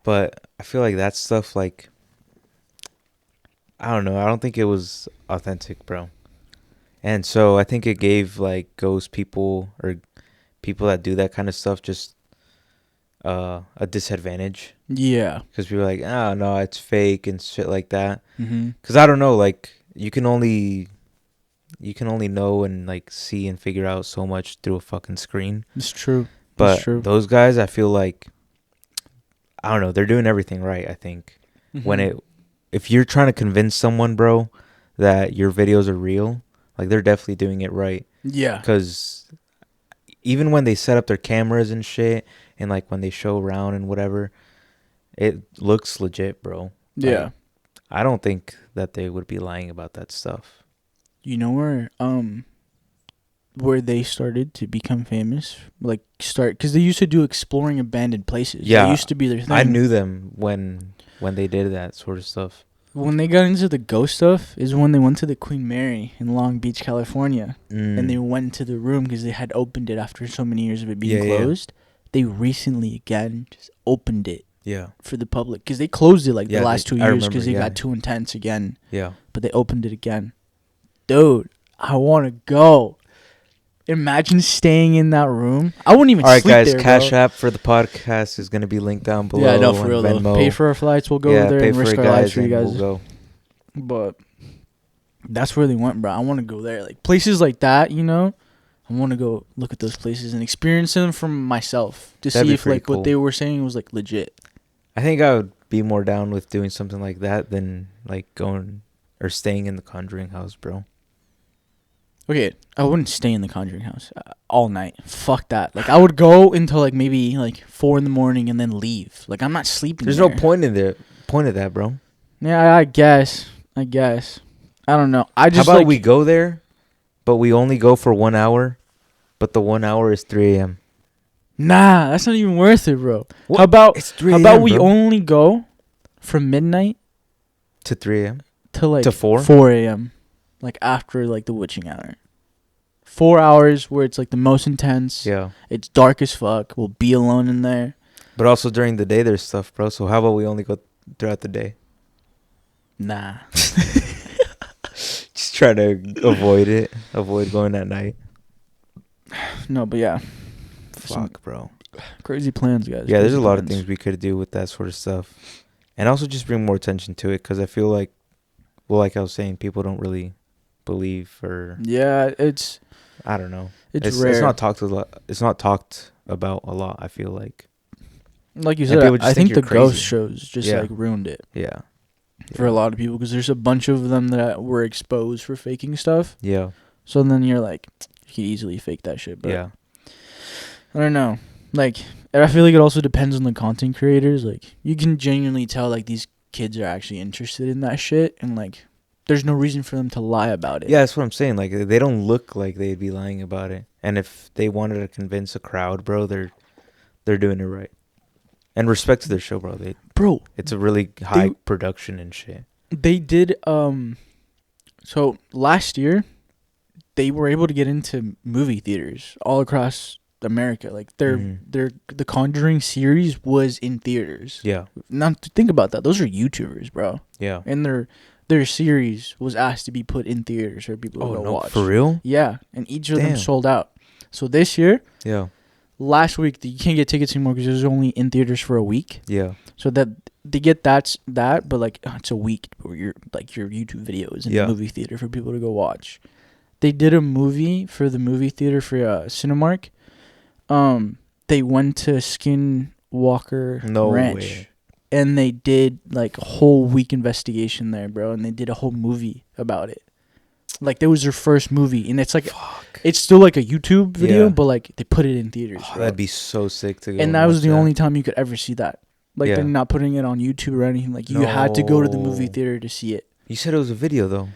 Speaker 2: But I feel like that stuff, like... I don't know. I don't think it was authentic, bro. And so I think it gave, like, ghost people or people that do that kind of stuff just a disadvantage.
Speaker 1: Yeah.
Speaker 2: Because people are like, oh, no, it's fake and shit like that.
Speaker 1: Mm-hmm.
Speaker 2: Because I don't know, like, you can only know and, like, see and figure out so much through a fucking screen.
Speaker 1: It's true.
Speaker 2: But
Speaker 1: it's true.
Speaker 2: Those guys, I feel like, I don't know, they're doing everything right, I think.
Speaker 1: Mm-hmm.
Speaker 2: If you're trying to convince someone, bro, that your videos are real, like, they're definitely doing it right.
Speaker 1: Yeah.
Speaker 2: Because even when they set up their cameras and shit, and, like, when they show around and whatever, it looks legit, bro.
Speaker 1: Yeah.
Speaker 2: Like, I don't think that they would be lying about that stuff.
Speaker 1: You know where they started to become famous? Like, because they used to do exploring abandoned places.
Speaker 2: Yeah.
Speaker 1: That used to be their thing.
Speaker 2: I knew them when they did that sort of stuff.
Speaker 1: When they got into the ghost stuff is when they went to the Queen Mary in Long Beach, California. And they went to the room because they had opened it after so many years of it being closed. Yeah. They recently, again, just opened it. Yeah. For the public. Because they closed it the last 2 years because it got too intense again. Yeah. But they opened it again. Dude, I want to go. Imagine staying in that room. I wouldn't even sleep there,
Speaker 2: all right, guys, Cash App for the podcast is going to be linked down below.
Speaker 1: Yeah, no, for real, though. Pay for our flights. We'll go over there and risk our lives for you guys. We'll go. But that's where they went, bro. I want to go there. Like, places like that, I want to go look at those places and experience them for myself to see if, like, cool. What they were saying was, like, legit.
Speaker 2: I think I would be more down with doing something like that than, like, going or staying in the Conjuring house, bro.
Speaker 1: Okay, I wouldn't stay in the Conjuring house all night. Fuck that. Like, I would go until, like, maybe, like, 4 in the morning and then leave. Like, I'm not sleeping
Speaker 2: There's no point in that, bro.
Speaker 1: Yeah, I guess. I don't know. How
Speaker 2: about we go there, but we only go for 1 hour, but the 1 hour is 3 a.m.?
Speaker 1: Nah, that's not even worth it, bro.
Speaker 2: What?
Speaker 1: How about
Speaker 2: it's 3 a.m.,
Speaker 1: we only go from midnight
Speaker 2: to 3 a.m.?
Speaker 1: To
Speaker 2: 4?
Speaker 1: 4 a.m. Like, after, like, the witching hour. 4 hours where it's, like, the most intense. Yeah. It's dark as fuck. We'll be alone in there.
Speaker 2: But also during the day there's stuff, bro. So how about we only go throughout the day?
Speaker 1: Nah.
Speaker 2: Just try to avoid going at night.
Speaker 1: No, but yeah.
Speaker 2: Fuck, bro.
Speaker 1: Crazy plans, guys.
Speaker 2: Yeah, there's
Speaker 1: Crazy
Speaker 2: a lot of
Speaker 1: plans.
Speaker 2: things we could do with that sort of stuff. And also just bring more attention to it, because I feel like, well, like I was saying, people don't really believe, or
Speaker 1: Yeah, it's
Speaker 2: I don't know.
Speaker 1: It's rare.
Speaker 2: It's not talked a lot. It's not talked about a lot, I feel like.
Speaker 1: Like you
Speaker 2: And
Speaker 1: said,
Speaker 2: people just
Speaker 1: I
Speaker 2: think
Speaker 1: think the
Speaker 2: you're
Speaker 1: ghost
Speaker 2: crazy.
Speaker 1: shows just
Speaker 2: Yeah.
Speaker 1: like ruined it
Speaker 2: Yeah.
Speaker 1: for a lot of people, because there's a bunch of them that were exposed for faking stuff.
Speaker 2: Yeah.
Speaker 1: So then you're like, you can easily fake that shit. But
Speaker 2: Yeah.
Speaker 1: I don't know. Like, I feel like it also depends on the content creators. Like, you can genuinely tell like these kids are actually interested in that shit, and like, there's no reason for them to lie about it.
Speaker 2: Yeah, that's what I'm saying. Like, they don't look like they'd be lying about it. And if they wanted to convince a crowd, bro, they're doing it right. And respect to their show, bro.
Speaker 1: Bro,
Speaker 2: It's a really high production and shit.
Speaker 1: they did so last year they were able to get into movie theaters all across America. Like the Conjuring series was in theaters.
Speaker 2: Yeah.
Speaker 1: Now think about that. Those are YouTubers, bro.
Speaker 2: Yeah.
Speaker 1: And their series was asked to be put in theaters for people to go watch.
Speaker 2: For real?
Speaker 1: Yeah, and each of them sold out. So this year, last week you can't get tickets anymore because it was only in theaters for a week.
Speaker 2: Yeah.
Speaker 1: So that they get that, but like it's a week where your YouTube video is in the movie theater for people to go watch. They did a movie for the movie theater for Cinemark. They went to Skinwalker Ranch, and they did like a whole week investigation there, bro. And they did a whole movie about it. Like, that was their first movie, and it's like, it's still like a YouTube video, but like they put it in theaters.
Speaker 2: Oh, that'd be so sick to go.
Speaker 1: And that was the only time you could ever see that. Like, they're not putting it on YouTube or anything. Like, you had to go to the movie theater to see it.
Speaker 2: You said it was a video though.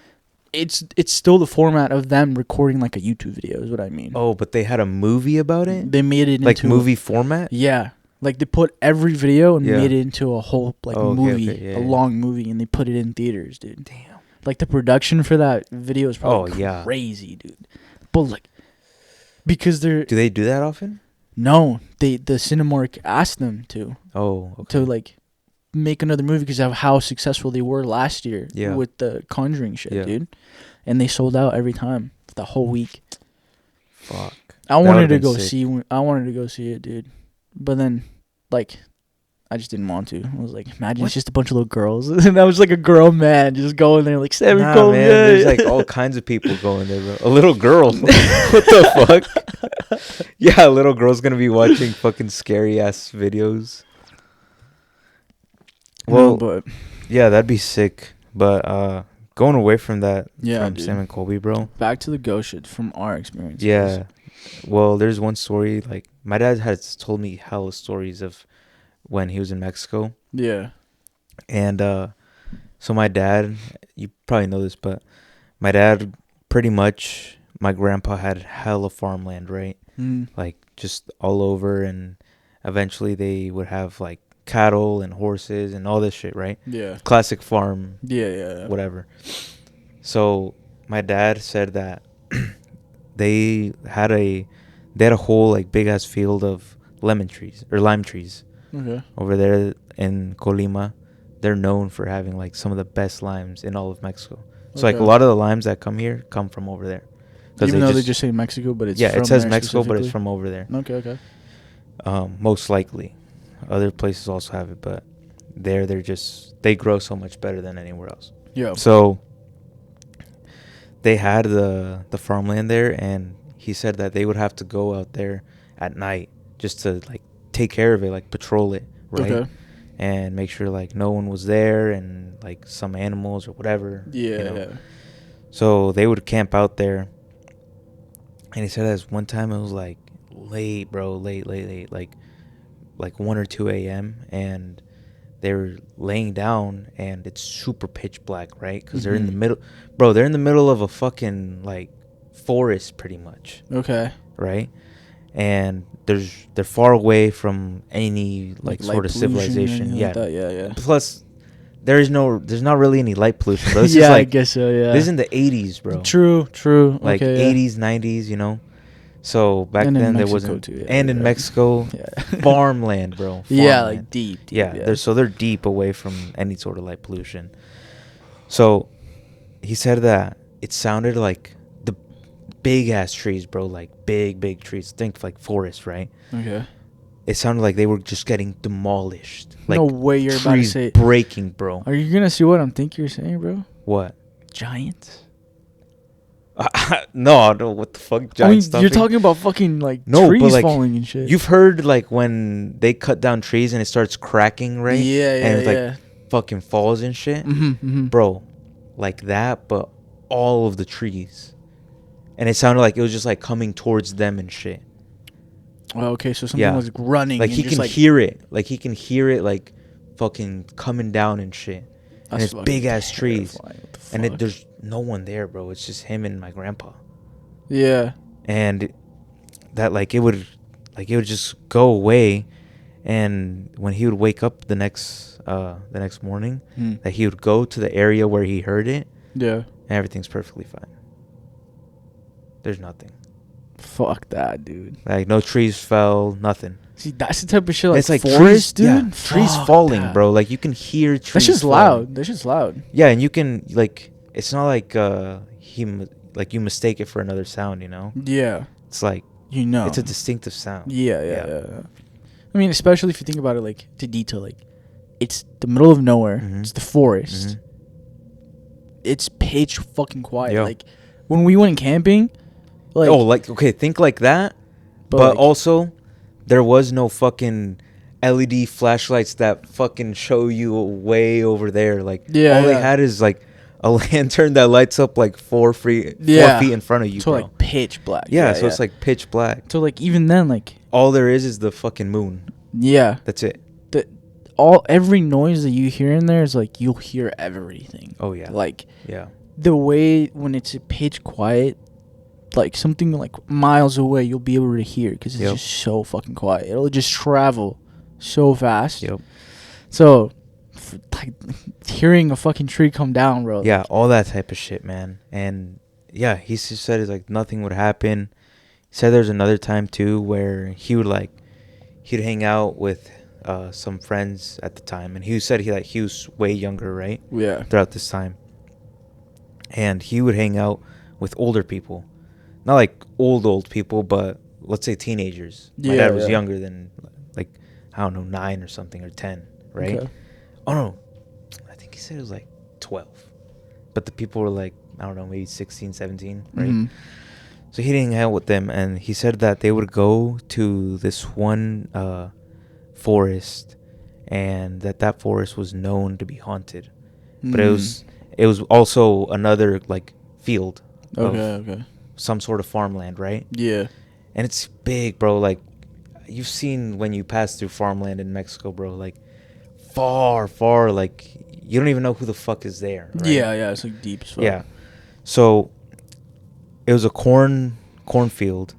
Speaker 1: It's still the format of them recording like a YouTube video is what I mean.
Speaker 2: Oh, but they had a movie about it?
Speaker 1: They made it
Speaker 2: like
Speaker 1: into
Speaker 2: movie format?
Speaker 1: Yeah. Like, they put every video and made it into a whole like movie, a long movie, and they put it in theaters, dude.
Speaker 2: Damn.
Speaker 1: Like, the production for that video is probably crazy, dude. But like, because they're...
Speaker 2: Do they do that often?
Speaker 1: No, the Cinemark asked them to.
Speaker 2: Oh, okay.
Speaker 1: To like make another movie because of how successful they were last year with the Conjuring shit, dude. And they sold out every time for the whole week.
Speaker 2: Fuck.
Speaker 1: I wanted to go see it, dude. But then, like, I just didn't want to. I was like, imagine it's just a bunch of little girls. And I was like a grown man just going there like, man,
Speaker 2: there's like all kinds of people going there, bro. A little girl. What the fuck? Yeah, a little girl's gonna be watching fucking scary ass videos. Well,
Speaker 1: no, but
Speaker 2: yeah, that'd be sick. But going away from that, from
Speaker 1: dude.
Speaker 2: Sam and Colby, bro.
Speaker 1: Back to the ghost shit from our experience.
Speaker 2: Yeah. Well, there's one story, like, my dad has told me hella stories of when he was in Mexico.
Speaker 1: Yeah.
Speaker 2: And so my dad, you probably know this, but my dad, pretty much, my grandpa had hella farmland, right? Like, just all over, and eventually they would have, like, cattle and horses and all this shit, right?
Speaker 1: Yeah.
Speaker 2: Classic farm.
Speaker 1: Yeah.
Speaker 2: Whatever. So my dad said that they had a whole like big ass field of lime trees.
Speaker 1: Okay.
Speaker 2: Over there in Colima. They're known for having like some of the best limes in all of Mexico. So like a lot of the limes that come here come from over there.
Speaker 1: Even though they just say Mexico, but it's from
Speaker 2: it says Mexico, but it's from over there.
Speaker 1: Okay.
Speaker 2: Most likely, other places also have it, but they grow so much better than anywhere else.
Speaker 1: Yeah.
Speaker 2: So they had the farmland there, and he said that they would have to go out there at night just to like take care of it, like patrol it, right?
Speaker 1: Okay.
Speaker 2: And make sure like no one was there, and like some animals or whatever.
Speaker 1: Yeah.
Speaker 2: So they would camp out there. And he said that one time it was like late, bro, late, like 1 or 2 a.m. and they were laying down, and it's super pitch black, right? Because they're in the middle, bro. They're in the middle of a fucking like forest, pretty much.
Speaker 1: Okay.
Speaker 2: Right, and they're far away from any like sort of civilization. Yeah.
Speaker 1: Like that. Yeah.
Speaker 2: Plus, there's not really any light pollution. Bro. This
Speaker 1: yeah,
Speaker 2: is like,
Speaker 1: I guess so. Yeah.
Speaker 2: This is in the 80s, bro.
Speaker 1: True.
Speaker 2: Like
Speaker 1: okay,
Speaker 2: 80s, 90s, you know. So back then there wasn't,
Speaker 1: too,
Speaker 2: and in Mexico, farmland, bro.
Speaker 1: Yeah, like deep.
Speaker 2: Yeah, they're deep away from any sort of light pollution. So he said that it sounded like the big ass trees, bro, like big trees. Think like forest, right?
Speaker 1: Okay.
Speaker 2: It sounded like they were just getting demolished. Like
Speaker 1: No way you're about to
Speaker 2: trees
Speaker 1: say.
Speaker 2: breaking, bro.
Speaker 1: Are you gonna see what I'm thinking you're saying, bro?
Speaker 2: What?
Speaker 1: Giants.
Speaker 2: No, what the fuck,
Speaker 1: I mean,
Speaker 2: giant
Speaker 1: you're
Speaker 2: stuff?
Speaker 1: talking about fucking like
Speaker 2: No, but,
Speaker 1: trees
Speaker 2: like,
Speaker 1: falling and shit.
Speaker 2: You've heard like when they cut down trees and it starts cracking, right?
Speaker 1: Yeah,
Speaker 2: And it
Speaker 1: yeah.
Speaker 2: like fucking falls and shit,
Speaker 1: Mm-hmm.
Speaker 2: bro. Like that, but all of the trees, and it sounded like it was just like coming towards them and shit.
Speaker 1: Oh, okay, so something
Speaker 2: Yeah,
Speaker 1: was running.
Speaker 2: like
Speaker 1: and
Speaker 2: he
Speaker 1: just,
Speaker 2: can
Speaker 1: like,
Speaker 2: hear it. Like he can hear it, like fucking coming down and shit. And
Speaker 1: that's
Speaker 2: it's
Speaker 1: fucking
Speaker 2: big ass trees,
Speaker 1: terrifying. What the
Speaker 2: and
Speaker 1: fuck?
Speaker 2: there's no one there, bro. It's just him and my grandpa.
Speaker 1: Yeah.
Speaker 2: And that like it would just go away, and when he would wake up the next morning, that he would go to the area where he heard it,
Speaker 1: Yeah.
Speaker 2: and everything's perfectly fine. There's nothing.
Speaker 1: Fuck that, dude.
Speaker 2: Like no trees fell, nothing.
Speaker 1: See, that's the type of shit like
Speaker 2: It's like
Speaker 1: forest,
Speaker 2: trees,
Speaker 1: dude.
Speaker 2: yeah, trees
Speaker 1: Fuck
Speaker 2: falling,
Speaker 1: that.
Speaker 2: bro. Like you can hear trees.
Speaker 1: That's just
Speaker 2: falling.
Speaker 1: loud. That's just loud.
Speaker 2: Yeah, and you can like it's not like you mistake it for another sound, you know?
Speaker 1: Yeah.
Speaker 2: It's like it's a distinctive sound.
Speaker 1: Yeah. I mean, especially if you think about it, like to detail, like it's the middle of nowhere.
Speaker 2: Mhm.
Speaker 1: It's the forest.
Speaker 2: Mhm.
Speaker 1: It's pitch fucking quiet.
Speaker 2: Yeah.
Speaker 1: Like when we went camping, like
Speaker 2: okay, think like that, but
Speaker 1: like,
Speaker 2: also there was no fucking LED flashlights that fucking show you way over there. Like
Speaker 1: Yeah,
Speaker 2: all they
Speaker 1: yeah.
Speaker 2: had is like a lantern that lights up like 4 feet in front of you,
Speaker 1: so
Speaker 2: bro.
Speaker 1: like pitch black.
Speaker 2: Yeah, so it's like pitch black.
Speaker 1: so like even then, like
Speaker 2: All there is the fucking moon.
Speaker 1: yeah,
Speaker 2: That's it.
Speaker 1: every noise that you hear in there is like you'll hear everything.
Speaker 2: Oh yeah.
Speaker 1: Like
Speaker 2: Yeah.
Speaker 1: the way when it's pitch quiet, like something like miles away, you'll be able to hear because it's
Speaker 2: Yep.
Speaker 1: just so fucking quiet. It'll just travel so fast.
Speaker 2: Yep.
Speaker 1: So, like hearing a fucking tree come down, bro.
Speaker 2: Yeah, all that type of shit, man. And yeah, he just said it's like nothing would happen. He said there's another time too where he'd hang out with some friends at the time, and he said he was way younger, right?
Speaker 1: Yeah.
Speaker 2: Throughout this time, and he would hang out with older people, not like old people, but let's say teenagers. My dad was younger than like I don't know 9 or something or 10, right?
Speaker 1: Okay.
Speaker 2: Oh no, I think he said it was like 12, but the people were like I don't know maybe 16, 17, right?
Speaker 1: Mhm.
Speaker 2: So he didn't hang out with them, and he said that they would go to this one forest, and that forest was known to be haunted. But it was also another like field of
Speaker 1: Okay.
Speaker 2: some sort of farmland, right?
Speaker 1: Yeah.
Speaker 2: And it's big, bro. Like you've seen when you pass through farmland in Mexico, bro. Like far, like you don't even know who the fuck is there. Right?
Speaker 1: Yeah. It's like deep as fuck.
Speaker 2: Yeah. So it was a cornfield,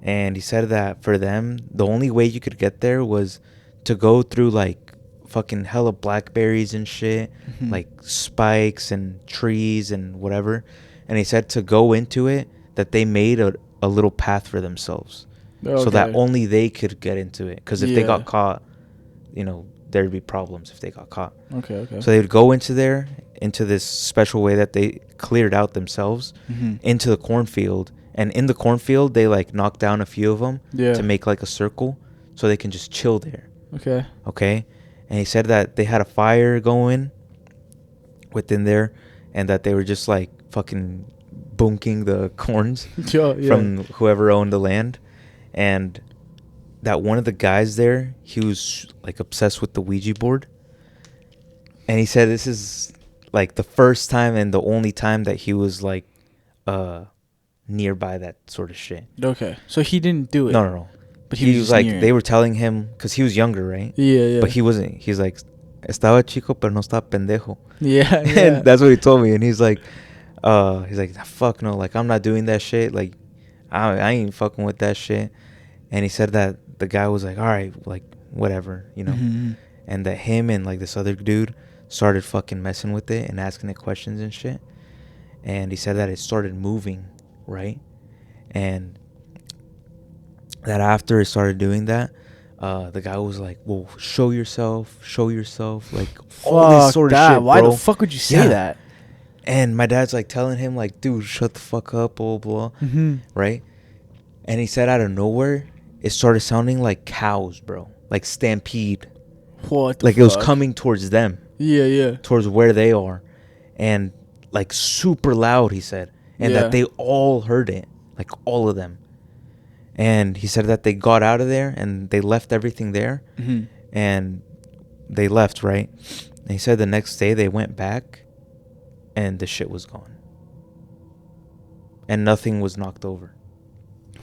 Speaker 2: and he said that for them, the only way you could get there was to go through like fucking hella blackberries and shit,
Speaker 1: Mhm.
Speaker 2: like spikes and trees and whatever. And he said to go into it, that they made a little path for themselves, so that only they could get into it. Because if they got caught, there'd be problems if they got caught.
Speaker 1: Okay.
Speaker 2: So they would go into this special way that they cleared out themselves
Speaker 1: Mhm.
Speaker 2: into the cornfield. And in the cornfield, they like knocked down a few of them
Speaker 1: Yeah.
Speaker 2: to make like a circle so they can just chill there.
Speaker 1: Okay.
Speaker 2: Okay. And he said that they had a fire going within there, and that they were just like fucking bunking the corns
Speaker 1: Yeah.
Speaker 2: from whoever owned the land. And that one of the guys there, he was like obsessed with the Ouija board. And he said this is like the first time and the only time that he was like nearby that sort of shit.
Speaker 1: Okay. So he didn't do it.
Speaker 2: No.
Speaker 1: But
Speaker 2: he was
Speaker 1: just
Speaker 2: like,
Speaker 1: near
Speaker 2: they
Speaker 1: it.
Speaker 2: were telling him, because he was younger, right?
Speaker 1: Yeah.
Speaker 2: But he wasn't. He's like, estaba chico, pero no estaba pendejo.
Speaker 1: Yeah.
Speaker 2: And that's what he told me. And he's like, fuck no, like I'm not doing that shit. Like I ain't fucking with that shit. And he said that the guy was like, all right, like whatever,
Speaker 1: Mm-hmm.
Speaker 2: and that him and like this other dude started fucking messing with it and asking it questions and shit. And he said that it started moving, right? And that after it started doing that, the guy was like, well, show yourself, like all this sort of shit,
Speaker 1: Why
Speaker 2: bro.
Speaker 1: the fuck would you say that?
Speaker 2: And my dad's like telling him like, dude, shut the fuck up, blah, blah, blah.
Speaker 1: Mm-hmm.
Speaker 2: Right? And he said out of nowhere, it started sounding like cows, bro. Like stampede.
Speaker 1: What the
Speaker 2: Like
Speaker 1: fuck?
Speaker 2: it was coming towards them.
Speaker 1: Yeah.
Speaker 2: Towards where they are. And like super loud, he said. And that they all heard it. Like all of them. And he said that they got out of there and they left everything there.
Speaker 1: Mm-hmm.
Speaker 2: And they left, right? And he said the next day they went back and the shit was gone. And nothing was knocked over.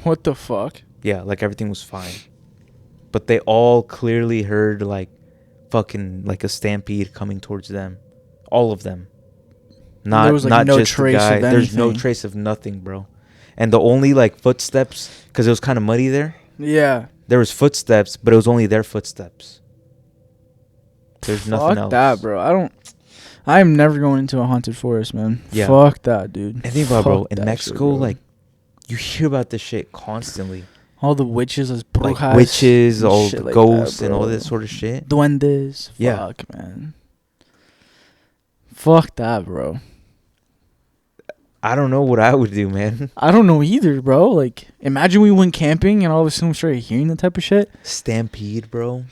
Speaker 1: What the fuck?
Speaker 2: Yeah, like everything was fine. But they all clearly heard like fucking like a stampede coming towards them. All of them. Not,
Speaker 1: there was, like,
Speaker 2: not
Speaker 1: no
Speaker 2: just
Speaker 1: trace
Speaker 2: the guy.
Speaker 1: of
Speaker 2: There's no
Speaker 1: anything.
Speaker 2: trace of nothing, bro. And the only like footsteps, because it was kind of muddy there.
Speaker 1: Yeah.
Speaker 2: There was footsteps, but it was only their footsteps. There's nothing else.
Speaker 1: Fuck that, bro. I'm never going into a haunted forest, man.
Speaker 2: Yeah.
Speaker 1: Fuck that, dude.
Speaker 2: And think about it, bro.
Speaker 1: Fuck
Speaker 2: In
Speaker 1: that
Speaker 2: Mexico,
Speaker 1: shit, bro.
Speaker 2: like, you hear about this shit constantly.
Speaker 1: all the witches, as
Speaker 2: Like
Speaker 1: brujas,
Speaker 2: witches,
Speaker 1: and
Speaker 2: all
Speaker 1: shit
Speaker 2: the
Speaker 1: like
Speaker 2: ghosts,
Speaker 1: that,
Speaker 2: and all
Speaker 1: bro.
Speaker 2: this sort of shit.
Speaker 1: Duendes.
Speaker 2: Yeah.
Speaker 1: Fuck, man. Fuck that, bro.
Speaker 2: I don't know what I would do, man.
Speaker 1: I don't know either, bro. Like, imagine we went camping and all of a sudden we started hearing that type of shit.
Speaker 2: Stampede, bro.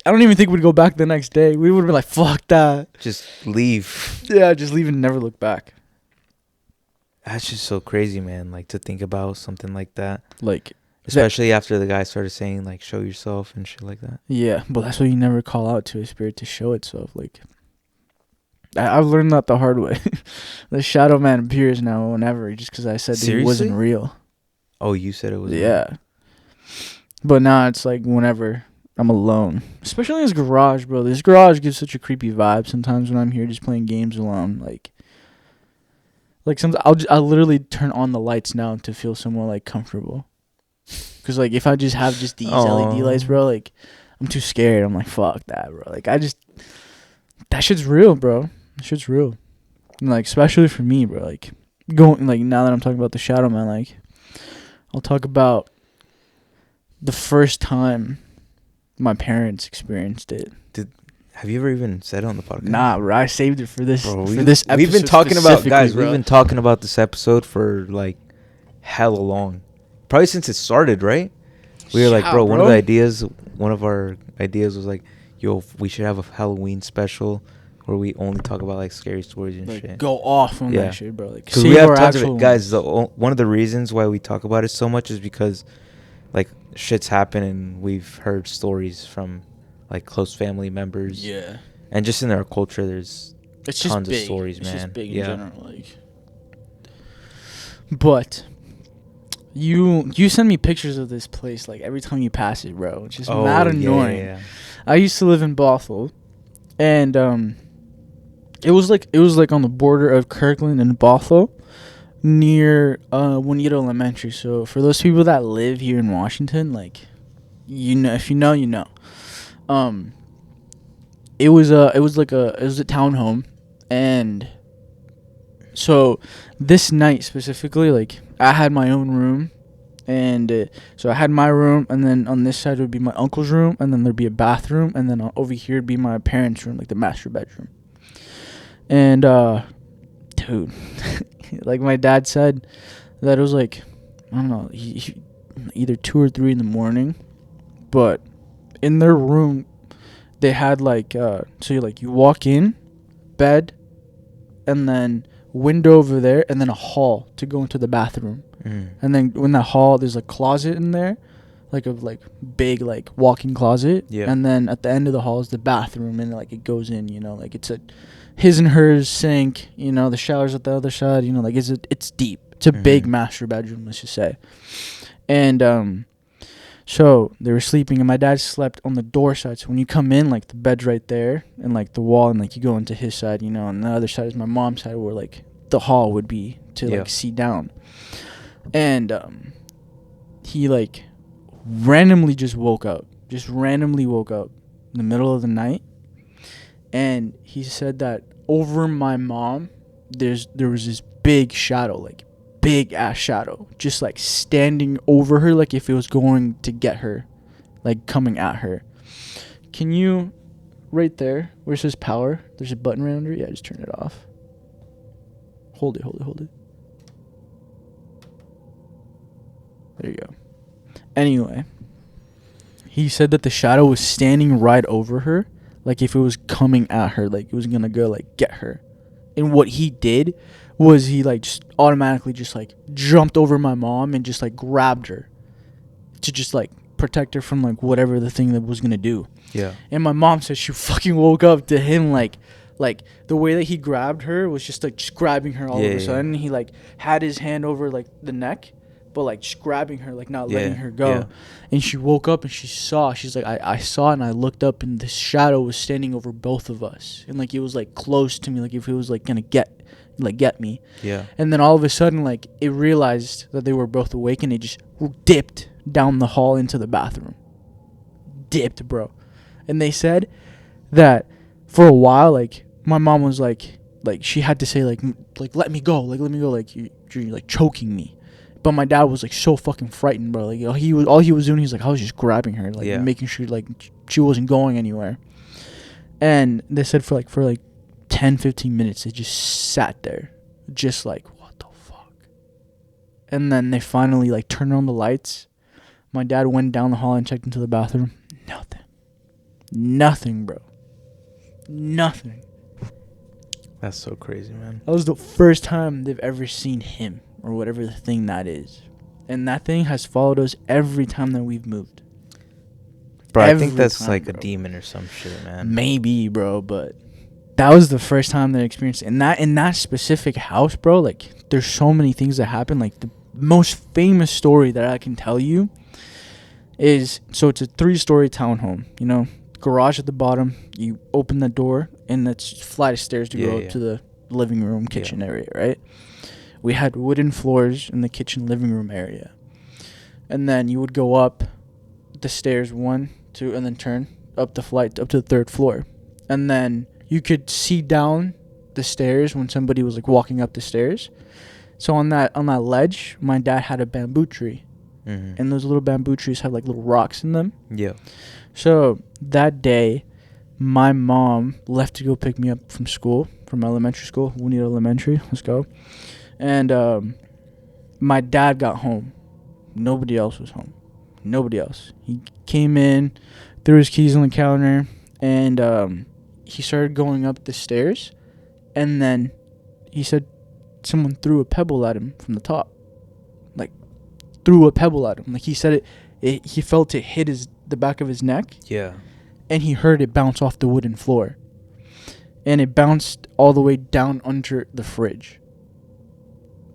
Speaker 1: I don't even think we'd go back the next day. We would have been like, fuck that.
Speaker 2: Just leave.
Speaker 1: Yeah, just leave and never look back.
Speaker 2: That's just so crazy, man. Like, to think about something like that.
Speaker 1: Like,
Speaker 2: Especially after the guy started saying, like, show yourself and shit like that.
Speaker 1: yeah, but that's why you never call out to a spirit to show itself. Like, I've learned that the hard way. The shadow man appears now whenever, just because I said that he wasn't
Speaker 2: Seriously?
Speaker 1: real.
Speaker 2: Oh, you said it was...
Speaker 1: Yeah. But now it's like whenever I'm alone. Especially in this garage, bro. This garage gives such a creepy vibe sometimes when I'm here just playing games alone. Like sometimes I'll literally turn on the lights now to feel somewhat like comfortable. Cause like if I just have just these LED lights, bro, like I'm too scared. I'm like, fuck that, bro. Like that shit's real, bro. That shit's real. And like especially for me, bro. Like going like now that I'm talking about the shadow man, like I'll talk about the first time my parents experienced it.
Speaker 2: Have you ever even said it on the podcast?
Speaker 1: Nah, bro. I saved it for this.
Speaker 2: Bro,
Speaker 1: for this episode.
Speaker 2: we've been talking about, guys,
Speaker 1: bro.
Speaker 2: we've been talking about this episode for like hella long. Probably since it started, right? We were like,
Speaker 1: Yeah,
Speaker 2: bro, one of our ideas was like, yo, we should have a Halloween special where we only talk about like scary stories and
Speaker 1: like
Speaker 2: shit.
Speaker 1: go off on
Speaker 2: Yeah.
Speaker 1: that shit, bro. Like
Speaker 2: Because
Speaker 1: save
Speaker 2: we have
Speaker 1: our
Speaker 2: tons of
Speaker 1: actual
Speaker 2: it. Guys, one of the reasons why we talk about it so much is because like shit's happened and we've heard stories from like close family members.
Speaker 1: Yeah.
Speaker 2: And just in our culture, there's
Speaker 1: It's just
Speaker 2: tons
Speaker 1: big.
Speaker 2: of stories,
Speaker 1: it's
Speaker 2: man.
Speaker 1: Just big
Speaker 2: Yeah.
Speaker 1: in general, like. But you send me pictures of this place like every time you pass it, bro. It's just mad annoying.
Speaker 2: Yeah.
Speaker 1: I used to live in Bothell, and it was like on the border of Kirkland and Bothell, near Juanita Elementary. So for those people that live here in Washington, like, you know, if you know, you know. It was a townhome, and so this night specifically, like, I had my own room, and so I had my room, and then on this side would be my uncle's room, and then there'd be a bathroom, and then over here would be my parents' room, like the master bedroom. And dude, like my dad said that it was like, I don't know, he either 2 or 3 in the morning, but in their room they had like so you walk in, bed, and then window over there, and then a hall to go into the bathroom. And then in that hall there's a closet in there, like a big like walk-in closet.
Speaker 2: Yeah.
Speaker 1: And then at the end of the hall is the bathroom, and like it goes in, you know, like it's a his and hers sink, you know, the shower's at the other side, you know, like it's deep. It's a big master bedroom, let's just say. And so they were sleeping, and my dad slept on the door side. So when you come in, like the bed's right there, and like the wall, and like you go into his side, you know, and the other side is my mom's side, where like the hall would be to like see down. And he like randomly woke up in the middle of the night, and he said that over my mom there was this big shadow, like big ass shadow, just like standing over her, like if it was going to get her, like coming at her. Can you, right there where it says power, there's a button right under it? Yeah, just turn it off. Hold it. There you go. Anyway, he said that the shadow was standing right over her, like if it was coming at her, like it was gonna go like get her. And what he did was he like just automatically just like jumped over my mom and just like grabbed her to just like protect her from like whatever the thing that was gonna do.
Speaker 2: Yeah.
Speaker 1: And my mom said she fucking woke up to him like the way that he grabbed her was just like just grabbing her all of a sudden. He like had his hand over like the neck, but like just grabbing her, like not letting her go. Yeah. And she woke up and she's like, I saw it and I looked up and this shadow was standing over both of us. And like it was like close to me, like if it was like gonna get me. Yeah. And then all of a sudden like it realized that they were both awake and it just dipped down the hall into the bathroom. Dipped, bro. And they said that for a while, like my mom was like she had to say like let me go, like you're like choking me. But my dad was like so fucking frightened, bro. Like all he was doing, he's like, I was just grabbing her, like making sure like she wasn't going anywhere. And they said for like 10-15 minutes they just sat there, just like what the fuck. And then they finally like turned on the lights. My dad went down the hall and checked into the bathroom. Nothing, bro. Nothing.
Speaker 2: That's so crazy, man.
Speaker 1: That was the first time they've ever seen him or whatever the thing that is. And that thing has followed us every time that we've moved.
Speaker 2: Bro, I think that's like a demon or some shit, man.
Speaker 1: Maybe, bro, but that was the first time they experienced it. In that specific house, bro, like there's so many things that happen. Like the most famous story that I can tell you is, so it's a 3-story townhome, you know, garage at the bottom. You open the door and it's a flight of stairs to go up to the living room, kitchen area, right? We had wooden floors in the kitchen, living room area. And then you would go up the stairs 1, 2, and then turn up the flight up to the 3rd floor. And then you could see down the stairs when somebody was like walking up the stairs. So on that ledge, my dad had a bamboo tree. Mm-hmm. And those little bamboo trees have like little rocks in them. Yeah. So that day, my mom left to go pick me up from school, from elementary school. We need elementary. Let's go. And my dad got home. Nobody else was home. Nobody else. He came in, threw his keys on the counter, and he started going up the stairs. And then he said someone threw a pebble at him from the top. Like, threw a pebble at him. Like, he said he felt it hit the back of his neck. Yeah. And he heard it bounce off the wooden floor. And it bounced all the way down under the fridge.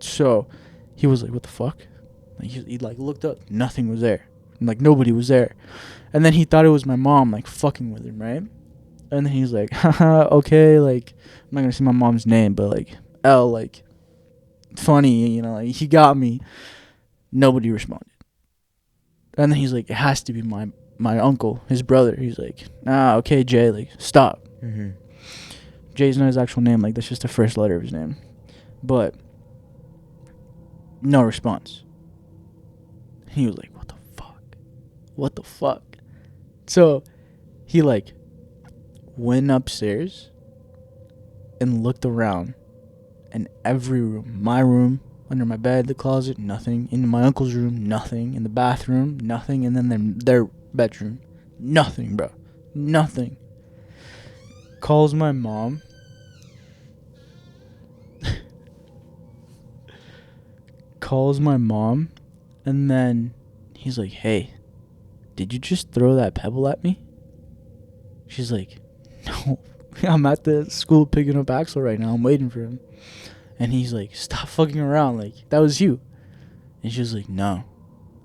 Speaker 1: So he was like, what the fuck? Like, he like looked up. Nothing was there. Like, nobody was there. And then he thought it was my mom, like, fucking with him, right? And then he's like, haha, okay, like, I'm not going to say my mom's name, but, like, L, like, funny, you know, like, he got me. Nobody responded. And then he's like, it has to be my uncle, his brother. He's like, okay, Jay, like, stop. Mm-hmm. Jay's not his actual name. Like, that's just the first letter of his name. But no response. He was like, what the fuck? What the fuck? So he, like, went upstairs and looked around. And every room, my room, under my bed, the closet, nothing. In my uncle's room, nothing. In the bathroom, nothing. And then their bedroom, nothing, bro. Nothing. Calls my mom. Calls my mom. And then he's like, hey, did you just throw that pebble at me? She's like, no. I'm at the school picking up Axel right now. I'm waiting for him. And he's like, stop fucking around. Like, that was you. And she was like, no.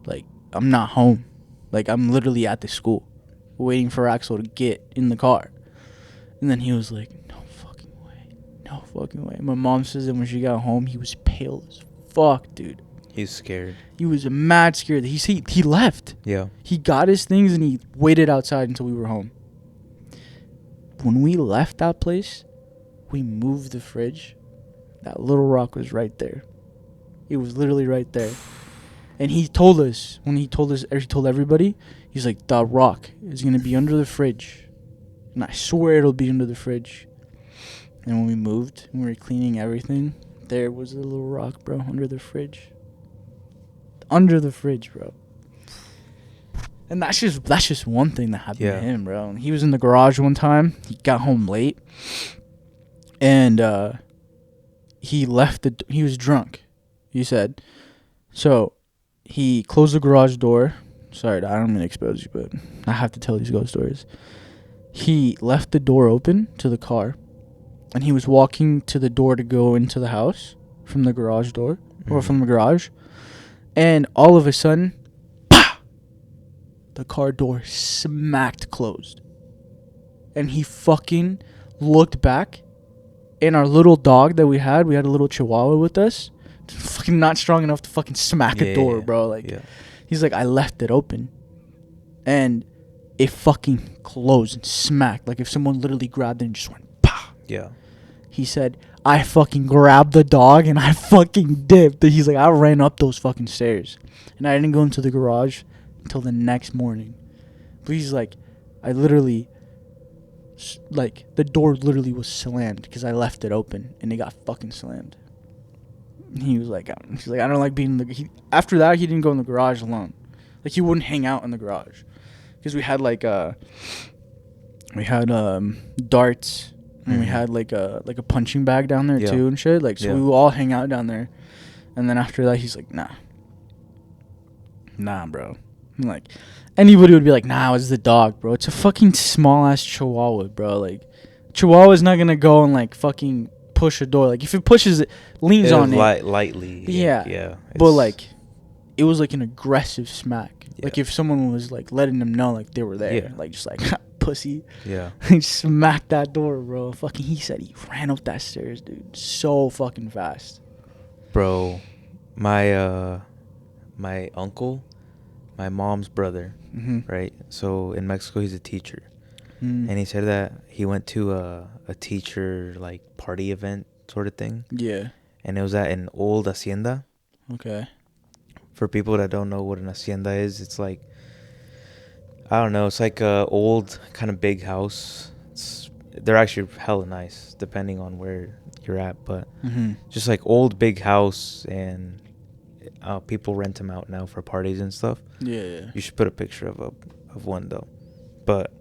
Speaker 1: Like, I'm not home. Like, I'm literally at the school waiting for Axel to get in the car. And then he was like, no fucking way. No fucking way. My mom says that when she got home, he was pale as fuck, dude.
Speaker 2: He's scared.
Speaker 1: He was mad scared. He left. Yeah. He got his things and he waited outside until we were home. When we left that place, we moved the fridge. That little rock was right there. It was literally right there. And he told us, he told everybody, he's like, that rock is going to be under the fridge. And I swear it'll be under the fridge. And when we moved, and we were cleaning everything, there was a little rock, bro, under the fridge. Under the fridge, bro. And that's just one thing that happened to him, bro. He was in the garage one time. He got home late, and he was drunk. He said, so he closed the garage door. Sorry, I don't mean to expose you, but I have to tell these ghost stories. He left the door open to the car, and he was walking to the door to go into the house from the garage door, or from the garage, and all of a sudden, the car door smacked closed. And he fucking looked back, and our little dog that we had a little chihuahua with us, fucking not strong enough to fucking smack a door, bro. Like, he's like, I left it open, and it fucking closed and smacked. Like, if someone literally grabbed it and just went, pow.
Speaker 2: Yeah.
Speaker 1: He said, I fucking grabbed the dog, and I fucking dipped. He's like, I ran up those fucking stairs, and I didn't go into the garage until the next morning. But he's like, I literally, like, the door literally was slammed because I left it open, and it got fucking slammed. And he was like, I don't like being in the... After that, he didn't go in the garage alone. Like, he wouldn't hang out in the garage. Because we had, like, darts, and we had, like a punching bag down there, too, and shit. Like, so we would all hang out down there. And then after that, he's like, nah, bro. And like, anybody would be like, nah, it's the dog, bro. It's a fucking small-ass chihuahua, bro. Like, chihuahua's not gonna go and, like, fucking push a door. Like, if it pushes it, leans on it.
Speaker 2: Lightly.
Speaker 1: Yeah. But, like, it was, like, an aggressive smack. Yeah. Like, if someone was, like, letting them know, like, they were there. Yeah. Like, just like, pussy.
Speaker 2: Yeah.
Speaker 1: He smacked that door, bro. Fucking, he said he ran up that stairs, dude. So fucking fast.
Speaker 2: Bro, my uncle, my mom's brother, right? So in Mexico, he's a teacher. And he said that he went to a teacher, like, party event sort of thing.
Speaker 1: Yeah.
Speaker 2: And it was at an old hacienda.
Speaker 1: Okay.
Speaker 2: For people that don't know what an hacienda is, it's like, I don't know, it's like a old kind of big house. They're actually hella nice, depending on where you're at. But just like old big house, and people rent them out now for parties and stuff.
Speaker 1: Yeah.
Speaker 2: You should put a picture of one though. But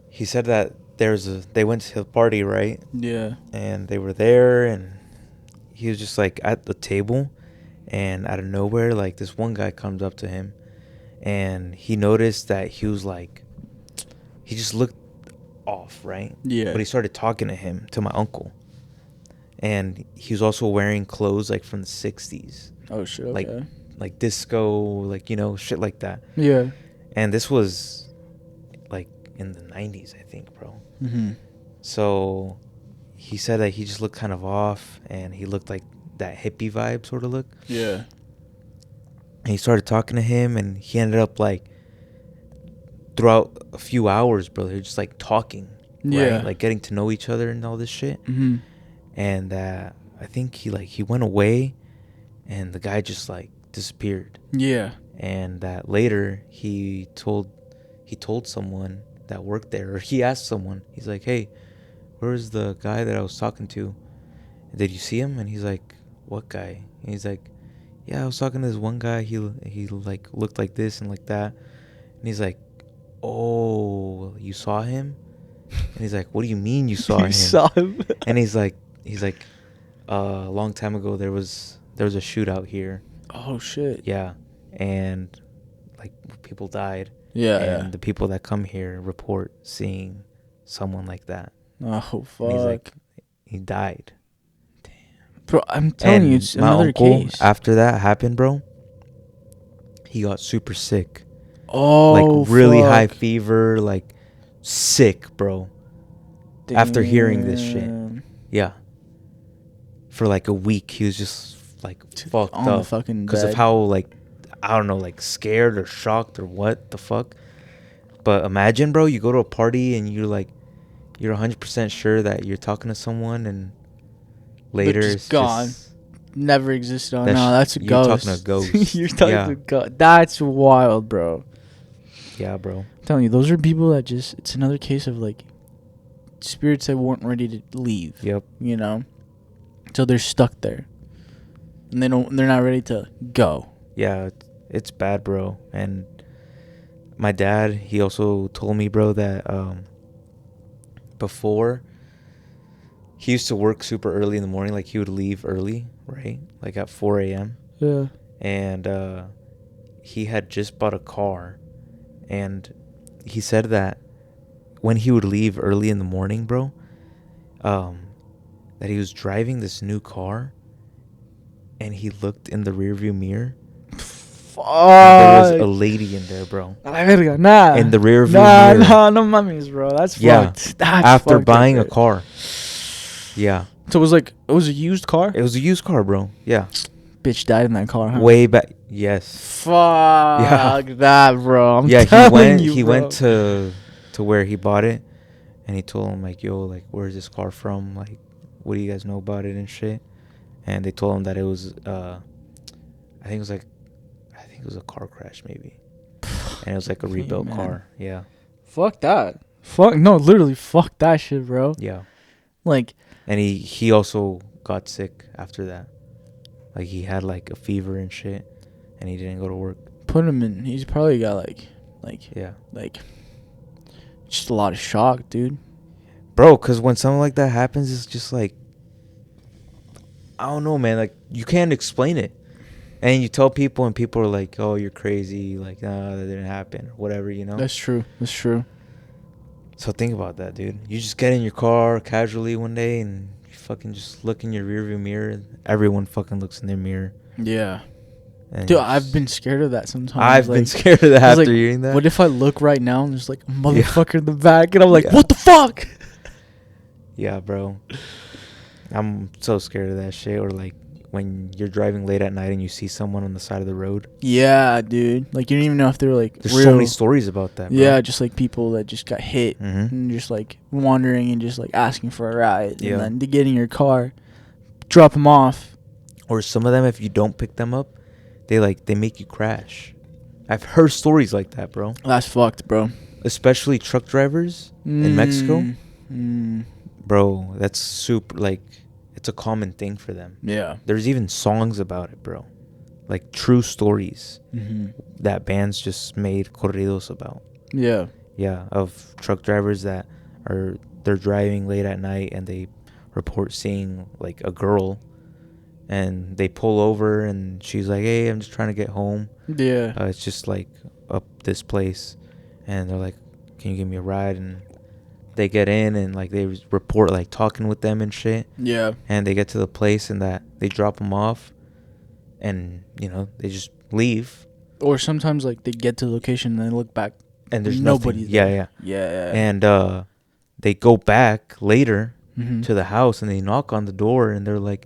Speaker 2: he said that they went to the party, right?
Speaker 1: Yeah.
Speaker 2: And they were there, and he was just like at the table, and out of nowhere, like, this one guy comes up to him, and he noticed that he was like, he just looked off, right?
Speaker 1: Yeah.
Speaker 2: But he started talking to my uncle, and he was also wearing clothes like from the 60s.
Speaker 1: Oh shit. Okay.
Speaker 2: Like disco, like, you know, shit like that.
Speaker 1: Yeah.
Speaker 2: And this was like in the 90s, I think, bro. So he said that he just looked kind of off, and he looked like that hippie vibe sort of look.
Speaker 1: Yeah.
Speaker 2: And he started talking to him, and he ended up, like, throughout a few hours, bro, they're just like talking.
Speaker 1: Yeah.
Speaker 2: Right? Like getting to know each other and all this shit. And I think he went away, and the guy just, like, disappeared.
Speaker 1: Yeah.
Speaker 2: And that later he told someone that worked there, or he asked someone, he's like, hey, where's the guy that I was talking to? Did you see him? And he's like, what guy? And he's like, yeah, I was talking to this one guy. He like looked like this and like that. And he's like, oh, you saw him? And he's like, what do you mean you saw him?
Speaker 1: You saw him?
Speaker 2: And he's like, a long time ago there was a shootout here.
Speaker 1: Oh shit.
Speaker 2: Yeah. And, like, people died.
Speaker 1: Yeah.
Speaker 2: And the people that come here report seeing someone like that.
Speaker 1: Oh fuck.
Speaker 2: And he's like, he died.
Speaker 1: Damn. Bro, I'm telling you, it's another
Speaker 2: uncle,
Speaker 1: case.
Speaker 2: After that happened, bro, he got super sick.
Speaker 1: Oh,
Speaker 2: like, really high fever, like, sick, bro.
Speaker 1: Damn.
Speaker 2: After hearing this shit. Yeah. For like a week, he was just, like, fucked up because of how, like, I don't know, like, scared or shocked or what the fuck. But imagine, bro, you go to a party and you're 100% sure that you're talking to someone, and later it's
Speaker 1: gone.
Speaker 2: Just
Speaker 1: never existed. No, that's a ghost.
Speaker 2: You're talking to a ghost.
Speaker 1: You're talking to a ghost. That's wild, bro.
Speaker 2: Yeah, bro.
Speaker 1: I'm telling you, those are people that just, it's another case of, like, spirits that weren't ready to leave.
Speaker 2: Yep.
Speaker 1: You know, so they're stuck there, and they're not ready to go.
Speaker 2: Yeah, it's bad, bro. And my dad, he also told me, bro, that before, he used to work super early in the morning. Like, he would leave early, right? Like at 4 a.m.
Speaker 1: Yeah.
Speaker 2: And he had just bought a car. And he said that when he would leave early in the morning, bro, that he was driving this new car. And he looked in the rearview mirror. There was a lady in there, bro.
Speaker 1: Nah.
Speaker 2: In the rear view mirror.
Speaker 1: Nah, no mummies, bro. That's fucked. That's
Speaker 2: after
Speaker 1: fucked
Speaker 2: buying a car. Yeah.
Speaker 1: So it was a used car?
Speaker 2: It was a used car, bro. Yeah.
Speaker 1: Bitch died in that car, huh?
Speaker 2: Way back. Yes.
Speaker 1: Fuck that, bro.
Speaker 2: He went to where he bought it, and he told him, like, yo, like, where's this car from? Like, what do you guys know about it and shit? And they told him that it was, I think it was a car crash, maybe. And it was like a rebuilt car. Yeah.
Speaker 1: Fuck that. Literally, fuck that shit, bro.
Speaker 2: Yeah.
Speaker 1: Like.
Speaker 2: And he also got sick after that. Like, he had like a fever and shit, and he didn't go to work.
Speaker 1: Put him in. He's probably got just a lot of shock, dude.
Speaker 2: Bro, because when something like that happens, it's just like, I don't know, man. Like, you can't explain it. And you tell people, and people are like, oh, you're crazy. Like, nah, that didn't happen. Or whatever, you know?
Speaker 1: That's true.
Speaker 2: So think about that, dude. You just get in your car casually one day, and you fucking just look in your rearview mirror. Everyone fucking looks in their mirror.
Speaker 1: Yeah. Dude, I've been scared of that sometimes.
Speaker 2: I've been scared of that after hearing that.
Speaker 1: What if I look right now and there's like a motherfucker in the back, and I'm like, what the fuck?
Speaker 2: Yeah, bro. I'm so scared of that shit. Or like when you're driving late at night and you see someone on the side of the road.
Speaker 1: Yeah, dude. Like, you don't even know if they're like
Speaker 2: There's
Speaker 1: real.
Speaker 2: so many stories about that, bro.
Speaker 1: Yeah, just like people that just got hit and just like wandering and just like asking for a ride.
Speaker 2: Yeah.
Speaker 1: And then to get in your car, drop them off.
Speaker 2: Or some of them, if you don't pick them up, they make you crash. I've heard stories like that, bro.
Speaker 1: That's fucked, bro.
Speaker 2: Especially truck drivers in Mexico. Bro, that's super, like, it's a common thing for them.
Speaker 1: Yeah.
Speaker 2: There's even songs about it, bro. Like, true stories that bands just made corridos about.
Speaker 1: Yeah.
Speaker 2: Yeah, of truck drivers they're driving late at night and they report seeing, like, a girl. And they pull over and she's like, hey, I'm just trying to get home.
Speaker 1: Yeah.
Speaker 2: It's just, like, up this place. And they're like, can you give me a ride? And they get in and, like, they report, like, talking with them and shit.
Speaker 1: Yeah.
Speaker 2: And they get to the place and that they drop them off. And, you know, they just leave.
Speaker 1: Or sometimes, like, they get to the location and they look back.
Speaker 2: And there's
Speaker 1: nobody
Speaker 2: nothing.
Speaker 1: there.
Speaker 2: Yeah. And they go back later to the house and they knock on the door and they're like,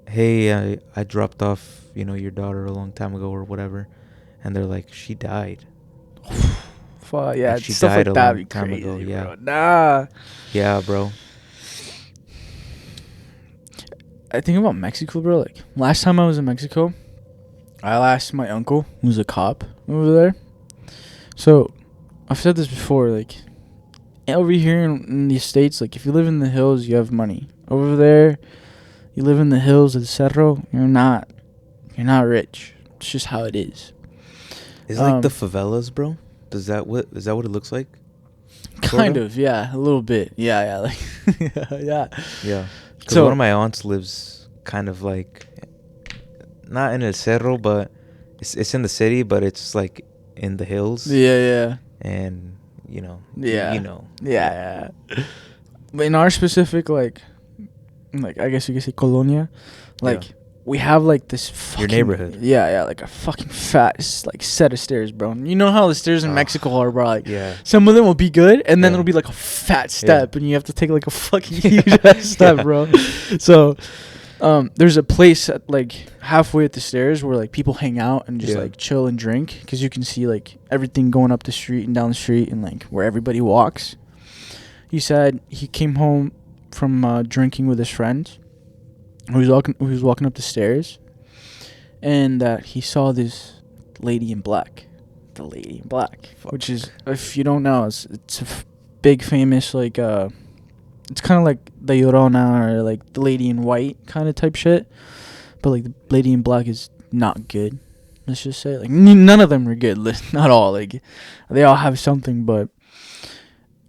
Speaker 2: hey, I dropped off, you know, your daughter a long time ago or whatever. And they're like, she died.
Speaker 1: Fuck, yeah.
Speaker 2: She died a long time ago. Yeah.
Speaker 1: Bro. Nah.
Speaker 2: Yeah, bro.
Speaker 1: I think about Mexico, bro. Like, last time I was in Mexico, I asked my uncle, who's a cop over there. So, I've said this before, like, over here in the States, like, if you live in the hills, you have money. Over there, you live in the hills of the Cerro, you're not rich. It's just how it is.
Speaker 2: Is it like the favelas, bro? Is that what it looks like?
Speaker 1: Kind of, yeah, a little bit. Yeah, like, yeah.
Speaker 2: Yeah. Because one of my aunts lives kind of like, not in El Cerro, but it's in the city, but it's like in the hills.
Speaker 1: Yeah.
Speaker 2: And, you know.
Speaker 1: Yeah.
Speaker 2: You know.
Speaker 1: Yeah. But in our specific, like I guess you could say colonia, like, we have, like, this fucking...
Speaker 2: Your neighborhood.
Speaker 1: Yeah, like a fucking fat, like, set of stairs, bro. You know how the stairs in Mexico are, bro? Like,
Speaker 2: yeah.
Speaker 1: Some of them will be good, and then it'll be, like, a fat step, and you have to take, like, a fucking huge step, bro. So, there's a place, at, like, halfway at the stairs where, like, people hang out and just, like, chill and drink, because you can see, like, everything going up the street and down the street and, like, where everybody walks. He said he came home from drinking with his friends. He was walking up the stairs, and he saw this lady in black. The lady in black, which is, if you don't know, it's big famous like it's kind of like the Llorona or like the Lady in White kind of type shit, but like the Lady in Black is not good. Let's just say like none of them are good. Not all. Like they all have something, but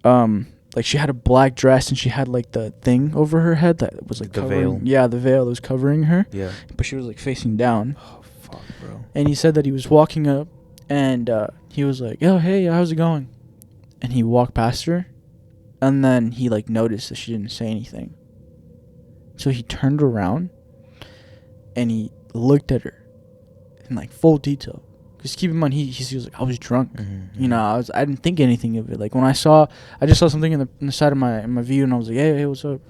Speaker 1: like she had a black dress and she had like the thing over her head that was like
Speaker 2: The
Speaker 1: covering.
Speaker 2: veil.
Speaker 1: Yeah, the veil that was covering her.
Speaker 2: Yeah.
Speaker 1: But she was like facing down.
Speaker 2: Oh fuck, bro.
Speaker 1: And he said that he was walking up, and he was like, "Oh hey, how's it going?" And he walked past her, and then he like noticed that she didn't say anything. So he turned around, and he looked at her, in like full detail. Cause keep in mind he was like, I was drunk.
Speaker 2: Mm-hmm.
Speaker 1: You know, I didn't think anything of it. Like when I just saw something in the side of my view, and I was like, hey, what's up?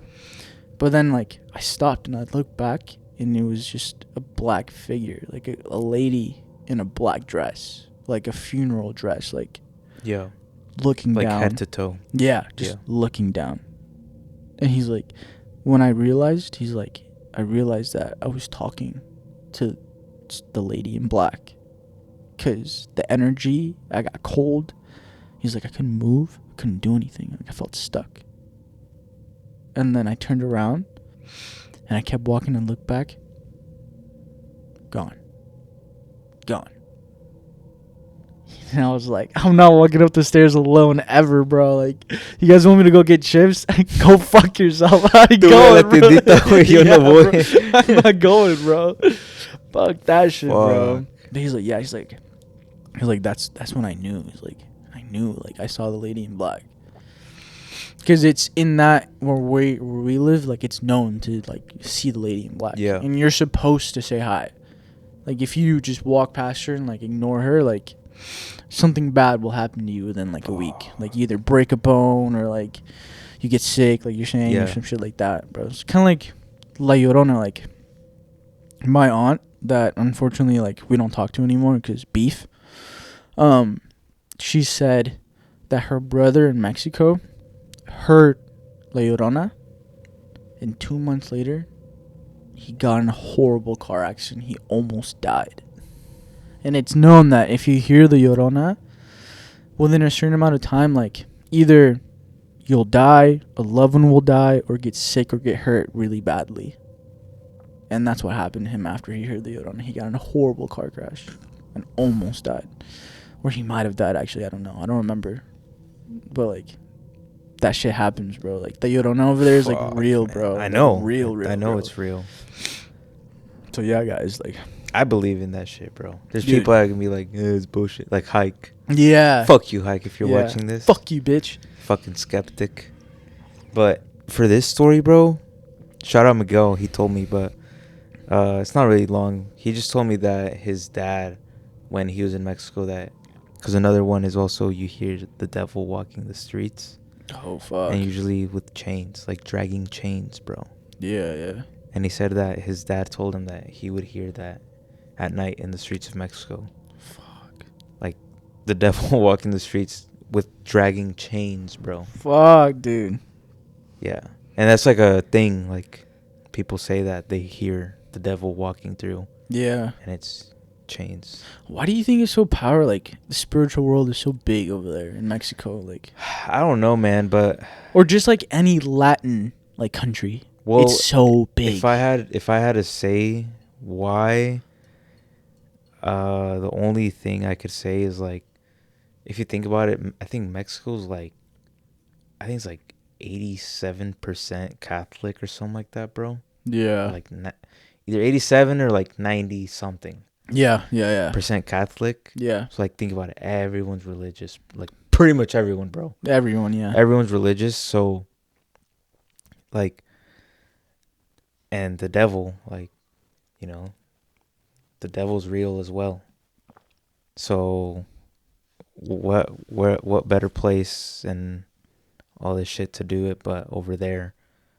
Speaker 1: But then like I stopped and I looked back, and it was just a black figure, like a lady in a black dress, like a funeral dress, like
Speaker 2: Yeah.
Speaker 1: looking
Speaker 2: Like
Speaker 1: down,
Speaker 2: head to toe.
Speaker 1: yeah, just looking down. And he's like, when I realized, I realized that I was talking to the lady in black. Because the energy, I got cold. He's like, I couldn't move. I couldn't do anything. Like, I felt stuck. And then I turned around. And I kept walking and looked back. Gone. And I was like, I'm not walking up the stairs alone ever, bro. Like, you guys want me to go get chips? Go fuck yourself. I ain't going, bro. Yeah, bro. I'm not going, bro. Fuck that shit, bro. But he's like, yeah, he's like, that's when I knew. He's like, I saw the lady in black. Because it's in that where we live, like, it's known to, like, see the lady in black.
Speaker 2: Yeah.
Speaker 1: And you're supposed to say hi. Like, if you just walk past her and, like, ignore her, like, something bad will happen to you within, like, a week. Like, you either break a bone or, like, you get sick, like you're saying, or some shit like that, bro. It's kind of like La Llorona, like, my aunt that, unfortunately, like, we don't talk to anymore because beef. She said that her brother in Mexico heard La Llorona, and 2 months later, he got in a horrible car accident. He almost died. And it's known that if you hear the Llorona, within a certain amount of time, like, either you'll die, a loved one will die, or get sick or get hurt really badly. And that's what happened to him after he heard the Llorona. He got in a horrible car crash and almost died. Or he might have died, actually. I don't know. I don't remember. But, like, that shit happens, bro. Like, the Llorona over there is, like, real,
Speaker 2: man.
Speaker 1: bro.
Speaker 2: I know.
Speaker 1: Like, real,
Speaker 2: I know
Speaker 1: bro.
Speaker 2: it's real.
Speaker 1: So, yeah, guys, like,
Speaker 2: I believe in that shit, bro. There's
Speaker 1: Dude.
Speaker 2: people that can be like, it's bullshit. Like Hike.
Speaker 1: yeah.
Speaker 2: Fuck you, Hike, if you're watching this.
Speaker 1: Fuck you, bitch.
Speaker 2: Fucking skeptic. But for this story, bro, shout out Miguel. He told me, but it's not really long. He just told me that his dad, when he was in Mexico, that... Because another one is also you hear the devil walking the streets.
Speaker 1: Oh, fuck.
Speaker 2: And usually with chains, like dragging chains, bro.
Speaker 1: Yeah.
Speaker 2: And he said that his dad told him that he would hear that at night in the streets of Mexico.
Speaker 1: Fuck.
Speaker 2: Like the devil walking the streets with dragging chains, bro.
Speaker 1: Fuck, dude.
Speaker 2: Yeah. And that's like a thing. Like people say that they hear the devil walking through.
Speaker 1: Yeah.
Speaker 2: And it's chains.
Speaker 1: Why do you think it's so powerful? Like, the spiritual world is so big over there in Mexico. Like,
Speaker 2: I don't know, man, but...
Speaker 1: Or just like any Latin, like, country. Well, it's so big.
Speaker 2: If I had to say why, the only thing I could say is, like, if you think about it, I think Mexico's like, I think it's like 87% Catholic or something like that, bro.
Speaker 1: Yeah.
Speaker 2: Like either 87 or like 90 something.
Speaker 1: Yeah.
Speaker 2: Percent Catholic.
Speaker 1: Yeah.
Speaker 2: So like think about it, everyone's religious. Like pretty much everyone, bro.
Speaker 1: Everyone, yeah.
Speaker 2: Everyone's religious, so like, and the devil, like, you know, the devil's real as well. So what better place and all this shit to do it but over there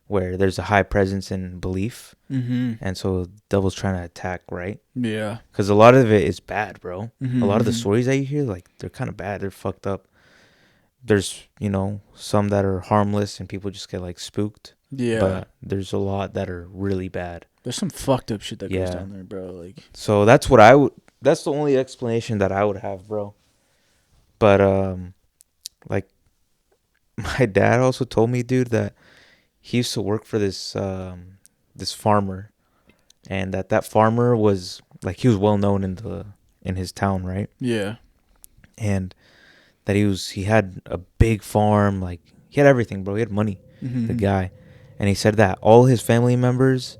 Speaker 2: where there's a high presence in belief.
Speaker 1: Mm-hmm.
Speaker 2: And so the devil's trying to attack, right?
Speaker 1: Yeah.
Speaker 2: Because a lot of it is bad, bro.
Speaker 1: Mm-hmm.
Speaker 2: A lot of the stories that you hear, like, they're kind of bad. They're fucked up. There's, you know, some that are harmless and people just get, like, spooked.
Speaker 1: Yeah.
Speaker 2: But there's a lot that are really bad.
Speaker 1: There's some fucked up shit that goes down there, bro. Like,
Speaker 2: so that's what that's the only explanation that I would have, bro. But, like, my dad also told me, dude, that he used to work for this farmer, and that farmer was like, he was well known in his town, right?
Speaker 1: Yeah.
Speaker 2: And that he had a big farm, like he had everything, bro. He had money,
Speaker 1: Mm-hmm.
Speaker 2: the guy. And he said that all his family members,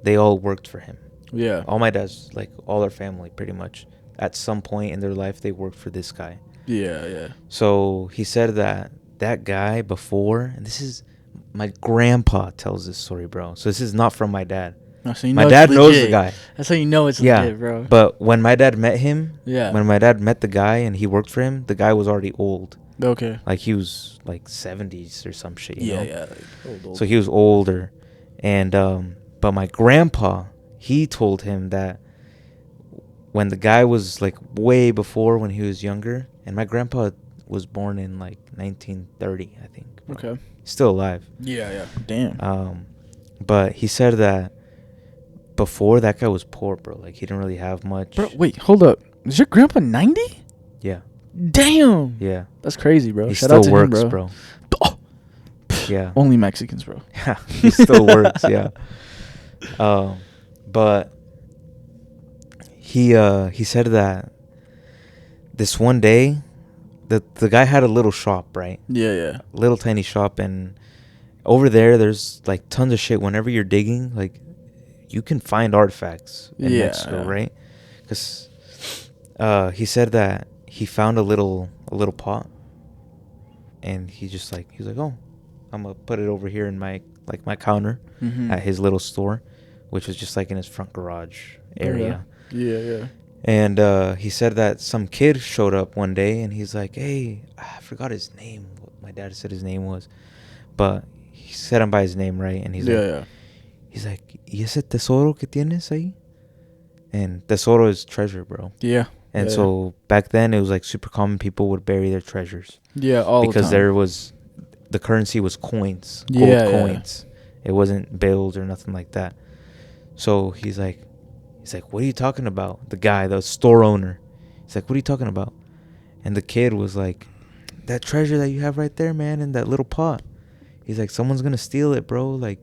Speaker 2: they all worked for him.
Speaker 1: Yeah.
Speaker 2: All my dad's, like, all their family, pretty much, at some point in their life, they worked for this guy.
Speaker 1: Yeah, yeah.
Speaker 2: So he said that guy before, and this is, my grandpa tells this story, bro. So this is not from my dad.
Speaker 1: No, so you
Speaker 2: My
Speaker 1: know
Speaker 2: dad
Speaker 1: it's
Speaker 2: knows
Speaker 1: legit.
Speaker 2: the guy.
Speaker 1: That's how you know it's
Speaker 2: Yeah,
Speaker 1: legit, bro.
Speaker 2: But when my dad met him,
Speaker 1: Yeah.
Speaker 2: when my dad met the guy and he worked for him, the guy was already old.
Speaker 1: Okay.
Speaker 2: Like, he was, like, 70s or some shit, you know?
Speaker 1: Yeah. Like, old.
Speaker 2: So he was older. And, but my grandpa, he told him that when the guy was, like, way before when he was younger, and my grandpa was born in, like, 1930, I think.
Speaker 1: Okay.
Speaker 2: Still alive.
Speaker 1: Yeah. Damn.
Speaker 2: But he said that before, that guy was poor, bro. Like, he didn't really have much.
Speaker 1: Bro, wait, hold up. Is your grandpa 90?
Speaker 2: Yeah.
Speaker 1: Damn.
Speaker 2: Yeah.
Speaker 1: That's crazy, bro.
Speaker 2: He
Speaker 1: Shout
Speaker 2: still
Speaker 1: out to
Speaker 2: works,
Speaker 1: him,
Speaker 2: bro.
Speaker 1: Oh.
Speaker 2: Yeah.
Speaker 1: Only Mexicans, bro.
Speaker 2: Yeah. He still works, yeah. But he said that this one day, the guy had a little shop, right?
Speaker 1: Yeah.
Speaker 2: Little tiny shop, and over there's like tons of shit. Whenever you're digging, like, you can find artifacts in Mexico, right? Because he said that he found a little pot, and he was like, oh, I'm gonna put it over here in my counter at his little store, which was just like in his front garage area.
Speaker 1: Yeah.
Speaker 2: And he said that some kid showed up one day, and he's like, hey, I forgot his name, what my dad said his name was, but he said him by his name, right? And he's like, ¿Y ese tesoro que tienes ahí? And tesoro is treasure, bro.
Speaker 1: Yeah.
Speaker 2: And so back then, it was like super common. People would bury their treasures.
Speaker 1: Yeah, all the
Speaker 2: because
Speaker 1: time.
Speaker 2: The currency was coins, gold coins. It wasn't bills or nothing like that. So he's like, what are you talking about? The guy, the store owner. He's like, what are you talking about? And the kid was like, that treasure that you have right there, man, in that little pot. He's like, someone's going to steal it, bro. Like,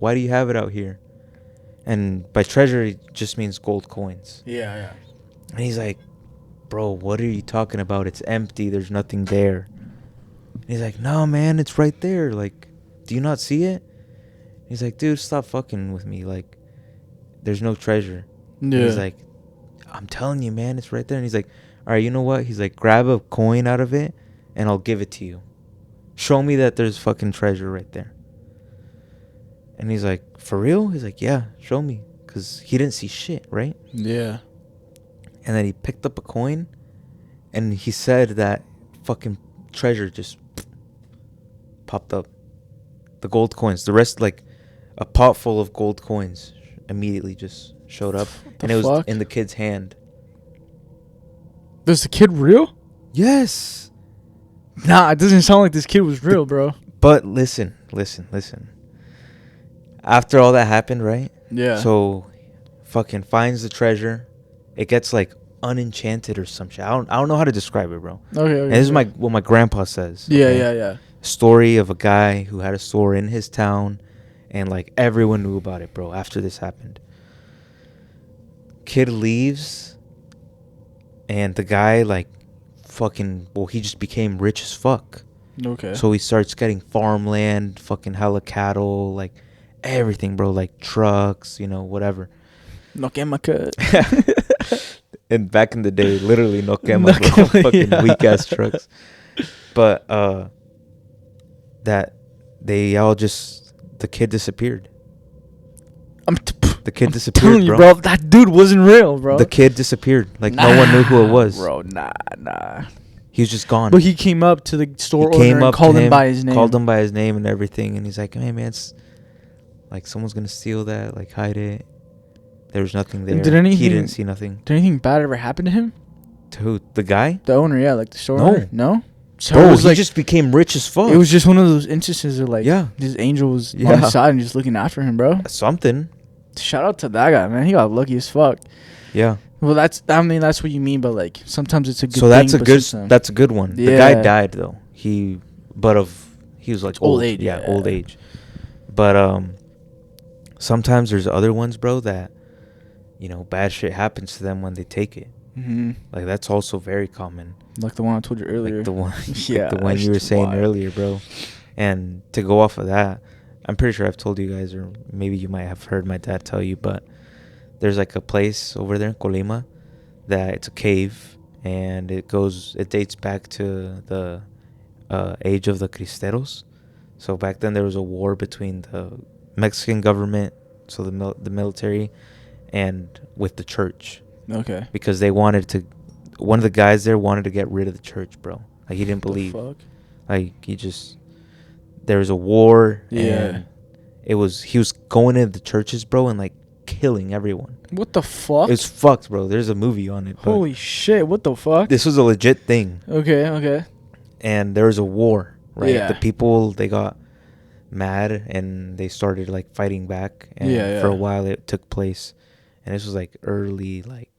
Speaker 2: why do you have it out here? And by treasure, it just means gold coins.
Speaker 1: Yeah.
Speaker 2: And he's like, bro, what are you talking about? It's empty. There's nothing there. And he's like, no, man, it's right there. Like, do you not see it? He's like, dude, stop fucking with me. Like, there's no treasure.
Speaker 1: Yeah.
Speaker 2: And he's like, I'm telling you, man, it's right there. And he's like, all right, you know what? He's like, grab a coin out of it, and I'll give it to you. Show me that there's fucking treasure right there. And he's like, for real? He's like, yeah, show me. Because he didn't see shit, right?
Speaker 1: Yeah.
Speaker 2: And then he picked up a coin, and he said that fucking treasure just popped up. The gold coins. The rest, like, a pot full of gold coins immediately just showed up. And it was in the kid's hand.
Speaker 1: Was the kid real?
Speaker 2: Yes.
Speaker 1: Nah, it doesn't sound like this kid was real, bro.
Speaker 2: But listen. After all that happened, right?
Speaker 1: Yeah.
Speaker 2: So, fucking finds the treasure. It gets, like, unenchanted or some shit. I don't know how to describe it, bro.
Speaker 1: Okay.
Speaker 2: And this is what my grandpa says.
Speaker 1: Yeah.
Speaker 2: Story of a guy who had a store in his town, and, like, everyone knew about it, bro, after this happened. Kid leaves, and the guy, like, he just became rich as fuck.
Speaker 1: Okay.
Speaker 2: So he starts getting farmland, fucking hella cattle, like, everything, bro, like trucks, whatever.
Speaker 1: No quema cut.
Speaker 2: And back in the day, literally no quema, bro. Fucking weak ass trucks. But that they all the kid disappeared. The kid disappeared,
Speaker 1: telling you, bro. That dude wasn't real, bro.
Speaker 2: The kid disappeared. Like, no one knew who it was.
Speaker 1: Bro, nah.
Speaker 2: He was just gone.
Speaker 1: But he came up to the store owner and called him by his name.
Speaker 2: Called him by his name and everything. And he's like, hey, man, it's like someone's going to steal that. Like, hide it. There was nothing there. He didn't see nothing.
Speaker 1: Did anything bad ever happen to him?
Speaker 2: To who? The guy?
Speaker 1: The owner, yeah. Like the store owner? No?
Speaker 2: So bro, he just became rich as fuck.
Speaker 1: It was just one of those instances of, like, this angel was on his side and just looking after him, bro.
Speaker 2: Something.
Speaker 1: Shout out to that guy, man. He got lucky as fuck.
Speaker 2: Yeah.
Speaker 1: Well, that's what you mean, but, like, sometimes it's a good thing.
Speaker 2: So that's a good one. Yeah. The guy died, though. But of he was like
Speaker 1: It's old age,
Speaker 2: Yeah,
Speaker 1: yeah.
Speaker 2: old age. But sometimes there's other ones, bro, that bad shit happens to them when they take it.
Speaker 1: Mm-hmm.
Speaker 2: Like that's also very common.
Speaker 1: Like the one I told you earlier.
Speaker 2: Like the one,
Speaker 1: Yeah,
Speaker 2: like the one you were saying earlier, bro. And to go off of that, I'm pretty sure I've told you guys, or maybe you might have heard my dad tell you, but there's like a place over there in Colima that it's a cave, and it dates back to the age of the Cristeros. So back then there was a war between the Mexican government, so the military, and with the church.
Speaker 1: Okay.
Speaker 2: Because they wanted to, one of the guys there wanted to get rid of the church, bro. Like he didn't believe.
Speaker 1: Fuck?
Speaker 2: Like there was a war,
Speaker 1: Yeah.
Speaker 2: and he was going into the churches, bro, and like killing everyone.
Speaker 1: What the fuck?
Speaker 2: It's fucked, bro. There's a movie on it.
Speaker 1: Holy shit! What the fuck?
Speaker 2: This was a legit thing.
Speaker 1: Okay.
Speaker 2: And there was a war, right?
Speaker 1: Yeah.
Speaker 2: The people, they got mad and they started like fighting back, and for a while it took place, and this was like early, like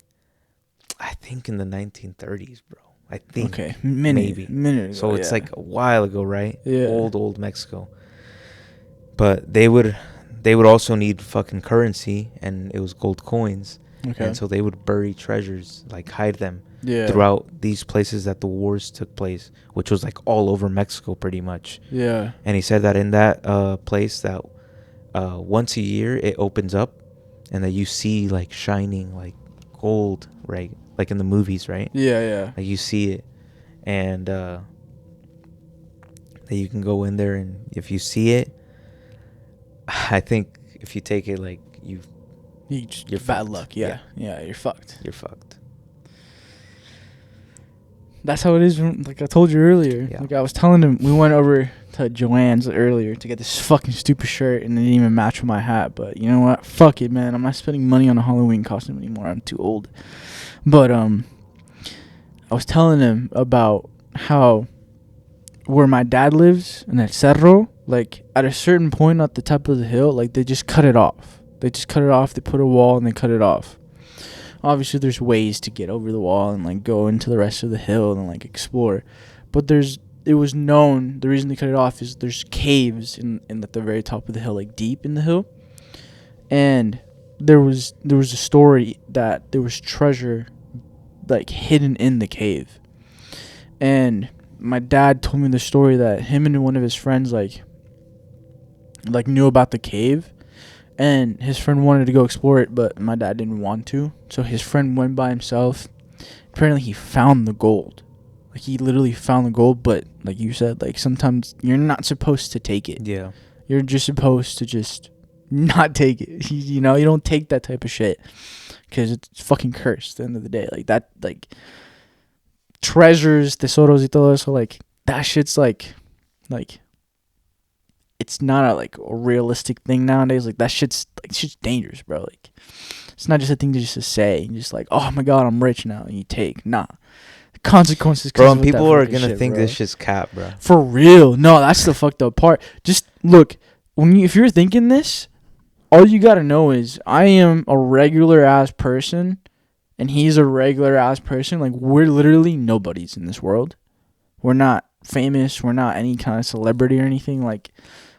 Speaker 2: I think in the 1930s, bro. I think.
Speaker 1: Okay.
Speaker 2: Maybe.
Speaker 1: Minute ago,
Speaker 2: So it's like a while ago, right?
Speaker 1: Yeah.
Speaker 2: Old Mexico. But they would also need fucking currency, and it was gold coins.
Speaker 1: Okay.
Speaker 2: And so they would bury treasures, like hide them
Speaker 1: Yeah.
Speaker 2: throughout these places that the wars took place, which was like all over Mexico pretty much.
Speaker 1: Yeah.
Speaker 2: And he said that in that place that once a year it opens up, and that you see like shining like gold, right? Like in the movies, right?
Speaker 1: Yeah.
Speaker 2: Like you see it, and that you can go in there, and if you see it, I think if you take it, like you're
Speaker 1: Bad
Speaker 2: fucked.
Speaker 1: luck. Yeah. You're fucked.
Speaker 2: You're fucked.
Speaker 1: That's how it is. Like I told you earlier.
Speaker 2: Yeah.
Speaker 1: Like I was telling him, we went over to Joanne's earlier to get this fucking stupid shirt, and it didn't even match with my hat. But you know what? Fuck it, man. I'm not spending money on a Halloween costume anymore. I'm too old. But I was telling him about how where my dad lives in El Cerro, like at a certain point at the top of the hill, like they just cut it off. They put a wall and they cut it off. Obviously, there's ways to get over the wall and like go into the rest of the hill and like explore. But it was known, the reason they cut it off is there's caves in at the very top of the hill, like deep in the hill. And there was a story that there was treasure like hidden in the cave. And my dad told me the story that him and one of his friends like knew about the cave, and his friend wanted to go explore it, but my dad didn't want to. So his friend went by himself. Apparently he found the gold. Like he literally found the gold, but like you said, like sometimes you're not supposed to take it.
Speaker 2: Yeah.
Speaker 1: You're just supposed to just not take it. You know, you don't take that type of shit because it's fucking cursed at the end of the day. Like that, like treasures, tesoros y todo eso, like that shit's like it's not a realistic thing nowadays. Like that shit's dangerous, bro. Like it's not just a thing to just to say. You're just like, oh my god, I'm rich now, and you take. Nah, the consequences.
Speaker 2: Bro, and people are gonna think this shit's cap, bro.
Speaker 1: For real. No, that's the fucked up part. Just look, if you're thinking this, all you gotta know is I am a regular ass person, and he's a regular ass person. Like we're literally nobodies in this world. We're not famous. We're not any kind of celebrity or anything. Like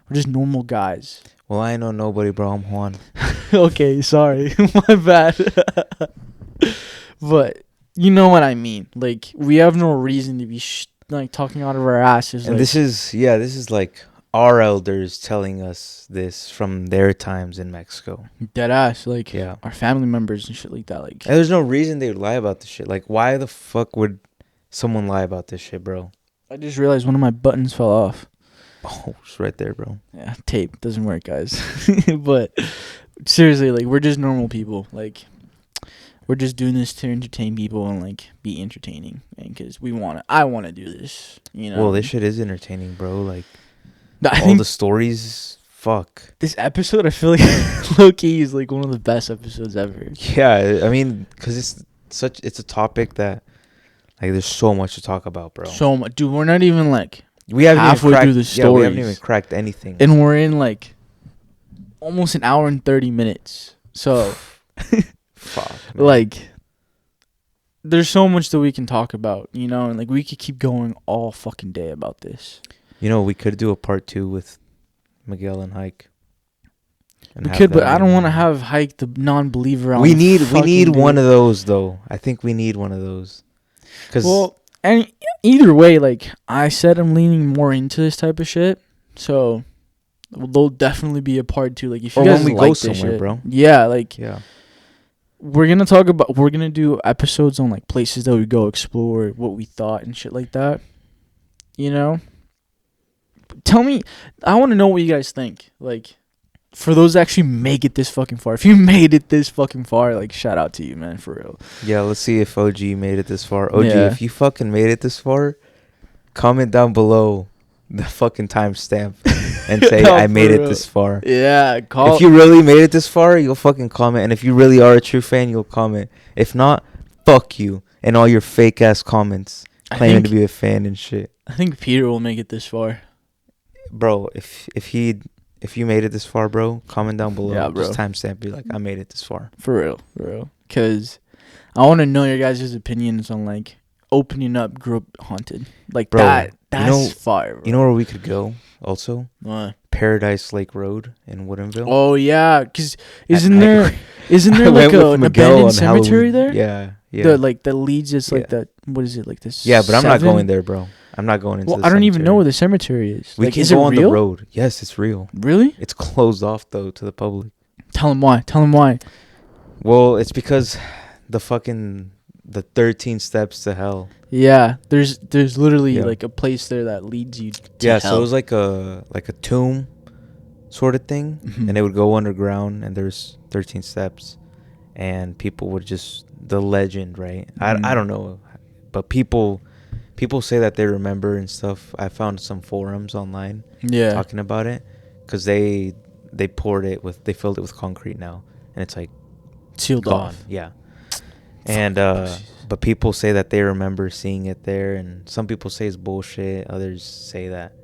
Speaker 1: we're just normal guys.
Speaker 2: Well, I know nobody, bro. I'm Juan.
Speaker 1: Okay, sorry. My bad. But you know what I mean. Like we have no reason to be talking out of our asses.
Speaker 2: And
Speaker 1: like,
Speaker 2: this is like our elders telling us this from their times in Mexico.
Speaker 1: dead ass. Like
Speaker 2: Yeah.
Speaker 1: our family members and shit like that. Like
Speaker 2: And there's no reason they would lie about this shit. Like, why the fuck would someone lie about this shit, bro?
Speaker 1: I just realized one of my buttons fell off.
Speaker 2: Oh, it's right there, bro.
Speaker 1: Yeah, tape doesn't work, guys. But seriously, like we're just normal people. Like we're just doing this to entertain people and like be entertaining, and because I want to do this. You know.
Speaker 2: Well, this shit is entertaining, bro. Like
Speaker 1: I
Speaker 2: all
Speaker 1: think
Speaker 2: the stories, fuck.
Speaker 1: this episode, I feel like low key is like one of the best episodes ever.
Speaker 2: Yeah, I mean, because it's a topic that like there's so much to talk about, bro.
Speaker 1: So much, dude. We're not even like
Speaker 2: We haven't
Speaker 1: halfway
Speaker 2: even cracked,
Speaker 1: through the
Speaker 2: Yeah, we haven't
Speaker 1: stories.
Speaker 2: even cracked anything.
Speaker 1: and we're in like almost an hour and 30 minutes. So
Speaker 2: Fuck, man.
Speaker 1: like there's so much that we can talk about, you know, and like we could keep going all fucking day about this.
Speaker 2: You know, we could do a part 2 with Miguel and Hike.
Speaker 1: We could, but I don't want to have Hike the non-believer on.
Speaker 2: We need one of those though. I think we need one of those.
Speaker 1: Well, and either way, like I said, I'm leaning more into this type of shit. So there'll definitely be a part 2. Like if you guys
Speaker 2: when we
Speaker 1: like
Speaker 2: go
Speaker 1: this
Speaker 2: somewhere,
Speaker 1: shit,
Speaker 2: bro.
Speaker 1: Yeah, like
Speaker 2: yeah.
Speaker 1: We're gonna do episodes on like places that we go explore, what we thought and shit like that. You know? Tell me, I want to know what you guys think. Like, for those that actually make it this fucking far. If you made it this fucking far, like, shout out to you, man, for real.
Speaker 2: Yeah, let's see if OG made it this far. OG,
Speaker 1: Yeah.
Speaker 2: if you fucking made it this far, comment down below the fucking timestamp and say
Speaker 1: No,
Speaker 2: I made
Speaker 1: for
Speaker 2: it
Speaker 1: real.
Speaker 2: this far.
Speaker 1: Yeah,
Speaker 2: If you really made it this far, you'll fucking comment. And if you really are a true fan, you'll comment. If not, fuck you and all your fake ass comments claiming to be a fan and shit.
Speaker 1: I think Peter will make it this far.
Speaker 2: Bro, if you made it this far, bro, comment down below.
Speaker 1: Yeah, bro.
Speaker 2: Just timestamp. Be like, I made it this far.
Speaker 1: For real. Because I want to know your guys' opinions on, like, opening up Group Haunted. Like,
Speaker 2: bro,
Speaker 1: that's fire, bro.
Speaker 2: You know where we could go also?
Speaker 1: What?
Speaker 2: Paradise Lake Road in Woodinville.
Speaker 1: Oh, yeah. Because isn't there like an abandoned cemetery there?
Speaker 2: Yeah.
Speaker 1: That leads us, like, that, what is it, like this?
Speaker 2: Yeah, but I'm not going there, bro. I'm not going into the cemetery.
Speaker 1: I don't even know where the cemetery is.
Speaker 2: We
Speaker 1: like,
Speaker 2: can
Speaker 1: is
Speaker 2: go
Speaker 1: it
Speaker 2: on
Speaker 1: real?
Speaker 2: the road. Yes, it's real.
Speaker 1: Really?
Speaker 2: It's closed off, though, to the public.
Speaker 1: Tell them why.
Speaker 2: Well, it's because the 13 steps to hell.
Speaker 1: Yeah, there's literally like a place there that leads you to hell.
Speaker 2: So it was like a tomb sort of thing, and it would go underground, and there's 13 steps, and people would just, the legend, right? I don't know, but people say that they remember and stuff. I found some forums online talking about it, because they filled it with concrete now, and it's like
Speaker 1: sealed
Speaker 2: gone.
Speaker 1: off.
Speaker 2: Yeah. And but people say that they remember seeing it there, and some people say it's bullshit. Others say that,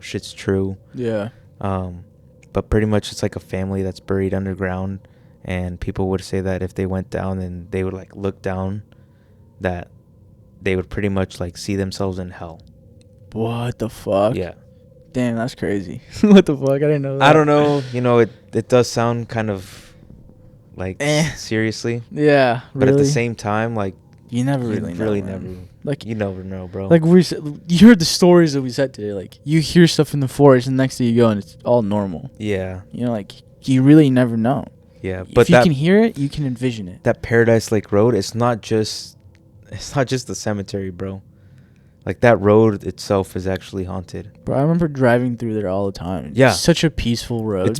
Speaker 2: shit's true.
Speaker 1: Yeah.
Speaker 2: But pretty much it's like a family that's buried underground, and people would say that if they went down and they would like look down, that they would pretty much like see themselves in hell.
Speaker 1: What the fuck?
Speaker 2: Yeah.
Speaker 1: Damn, that's crazy. What the fuck? I didn't know that.
Speaker 2: I don't know. It does sound kind of like seriously.
Speaker 1: Yeah.
Speaker 2: But at the same time, like,
Speaker 1: you never really know.
Speaker 2: Never.
Speaker 1: Like,
Speaker 2: you never know, bro.
Speaker 1: Like you heard the stories that we said today. Like, you hear stuff in the forest, and next thing you go, and it's all normal.
Speaker 2: Yeah.
Speaker 1: Like, you really never know.
Speaker 2: Yeah, but
Speaker 1: if you can hear it, you can envision it.
Speaker 2: That Paradise Lake Road, it's not just the cemetery, bro. Like, that road itself is actually haunted.
Speaker 1: Bro, I remember driving through there all the time.
Speaker 2: Yeah.
Speaker 1: It's such a peaceful road.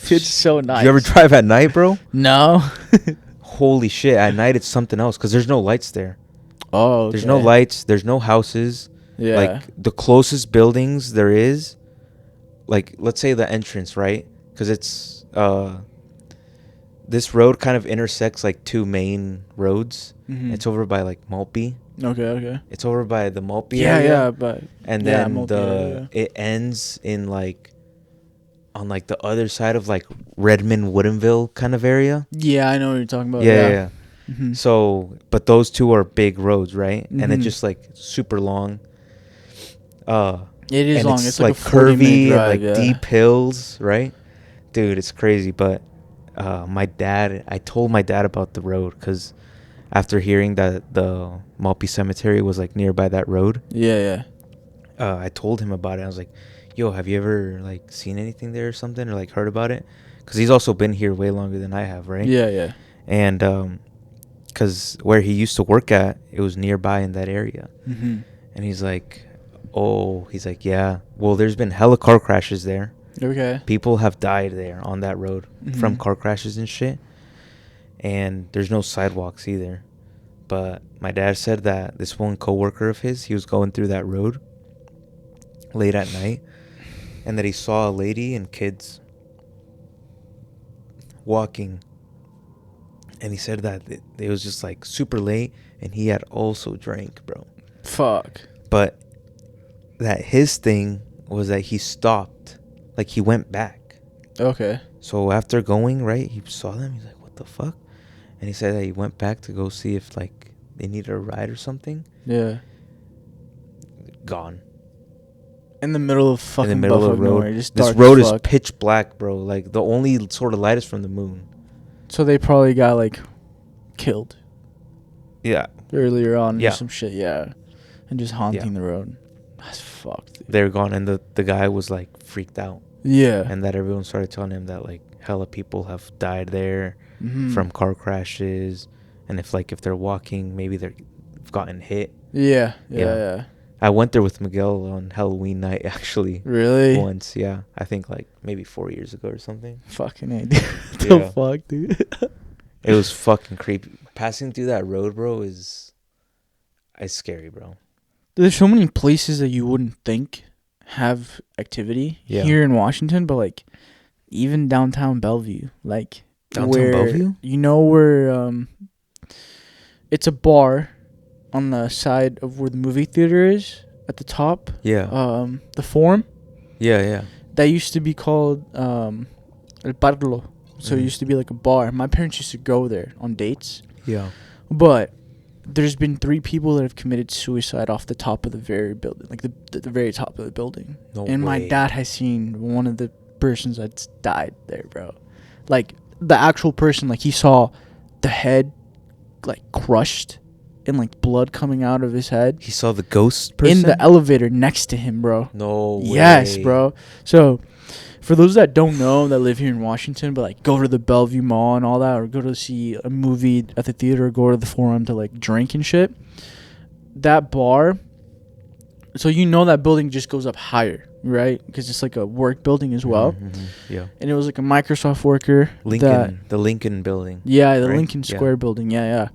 Speaker 1: It's so nice.
Speaker 2: You ever drive at night, bro?
Speaker 1: No.
Speaker 2: Holy shit, at night it's something else, because there's no lights there.
Speaker 1: Oh, okay.
Speaker 2: There's no lights, there's no houses.
Speaker 1: Yeah.
Speaker 2: Like, the closest buildings there is, like, let's say the entrance, right? Because it's, this road kind of intersects, like, two main roads. Mm-hmm. It's over by, like, Maltby.
Speaker 1: Okay.
Speaker 2: It's over by the Maltby area.
Speaker 1: Yeah, but...
Speaker 2: And then it ends in, like, on, like, the other side of, like, Redmond, Woodinville kind of area.
Speaker 1: Yeah, I know what you're talking about.
Speaker 2: Yeah. Mm-hmm. So, but those two are big roads, right? Mm-hmm. And it's just, like, super long.
Speaker 1: It is long. It's like a
Speaker 2: curvy
Speaker 1: drive,
Speaker 2: and, like, deep hills, right? Dude, it's crazy. But I told my dad about the road, because after hearing that the Maltby Cemetery was, like, nearby that road.
Speaker 1: Yeah.
Speaker 2: I told him about it. I was like, yo, have you ever, like, seen anything there or something, or, like, heard about it? Because he's also been here way longer than I have, right?
Speaker 1: Yeah.
Speaker 2: And because where he used to work at, it was nearby in that area. Mm-hmm. And he's like, yeah. Well, there's been hella car crashes there.
Speaker 1: Okay.
Speaker 2: People have died there on that road from car crashes and shit. And there's no sidewalks either. But my dad said that this one coworker of his, he was going through that road late at night, and that he saw a lady and kids walking. And he said that it was just, like, super late, and he had also drank, bro.
Speaker 1: Fuck.
Speaker 2: But that his thing was that he stopped. Like, he went back.
Speaker 1: Okay.
Speaker 2: So after going, right, he saw them. He's like, what the fuck? And he said that he went back to go see if, like, they needed a ride or something.
Speaker 1: Yeah.
Speaker 2: Gone.
Speaker 1: In the middle of
Speaker 2: in
Speaker 1: fucking
Speaker 2: the middle of
Speaker 1: Buffalo
Speaker 2: the road.
Speaker 1: nowhere, just
Speaker 2: This
Speaker 1: dark
Speaker 2: road
Speaker 1: as
Speaker 2: is
Speaker 1: fuck.
Speaker 2: pitch black, bro. Like the only sort of light is from the moon.
Speaker 1: So they probably got like killed
Speaker 2: Yeah,
Speaker 1: earlier on
Speaker 2: Yeah.
Speaker 1: or some shit, yeah. And just haunting the road. That's fucked, dude.
Speaker 2: they're gone, and the guy was like freaked out,
Speaker 1: Yeah.
Speaker 2: and that everyone started telling him that like hella people have died there
Speaker 1: Mhm.
Speaker 2: from car crashes, and if they're walking, maybe they've gotten hit.
Speaker 1: Yeah.
Speaker 2: Yeah. I went there with Miguel on Halloween night, actually.
Speaker 1: Really?
Speaker 2: Once, yeah. I think like maybe 4 years ago or something.
Speaker 1: Fucking A, dude. What the
Speaker 2: Yeah.
Speaker 1: fuck, dude?
Speaker 2: It was fucking creepy. Passing through that road, bro, is scary, bro.
Speaker 1: There's so many places that you wouldn't think have activity here in Washington, but like even downtown Bellevue, like
Speaker 2: Downtown Bellevue?
Speaker 1: You know where it's a bar on the side of where the movie theater is at the top.
Speaker 2: Yeah.
Speaker 1: The Forum.
Speaker 2: Yeah.
Speaker 1: That used to be called El Parlo. So it used to be like a bar. My parents used to go there on dates.
Speaker 2: Yeah.
Speaker 1: But there's been 3 people that have committed suicide off the top of the very building, like the very top of the building.
Speaker 2: No
Speaker 1: and my
Speaker 2: way.
Speaker 1: dad has seen one of the persons that's died there, bro. Like the actual person, like he saw the head like crushed and like blood coming out of his head
Speaker 2: He saw the ghost person?
Speaker 1: in the elevator next to him, bro.
Speaker 2: No way.
Speaker 1: Yes, bro. So for those that don't know, that live here in Washington, but like go to the Bellevue Mall and all that, or go to see a movie at the theater, or go to the Forum to like drink and shit, that bar, so you know that building just goes up higher, right? Because it's like a work building as well.
Speaker 2: Mm-hmm. Yeah.
Speaker 1: And it was like a Microsoft worker.
Speaker 2: The Lincoln building.
Speaker 1: Yeah, the
Speaker 2: right?
Speaker 1: Lincoln Square building. Yeah.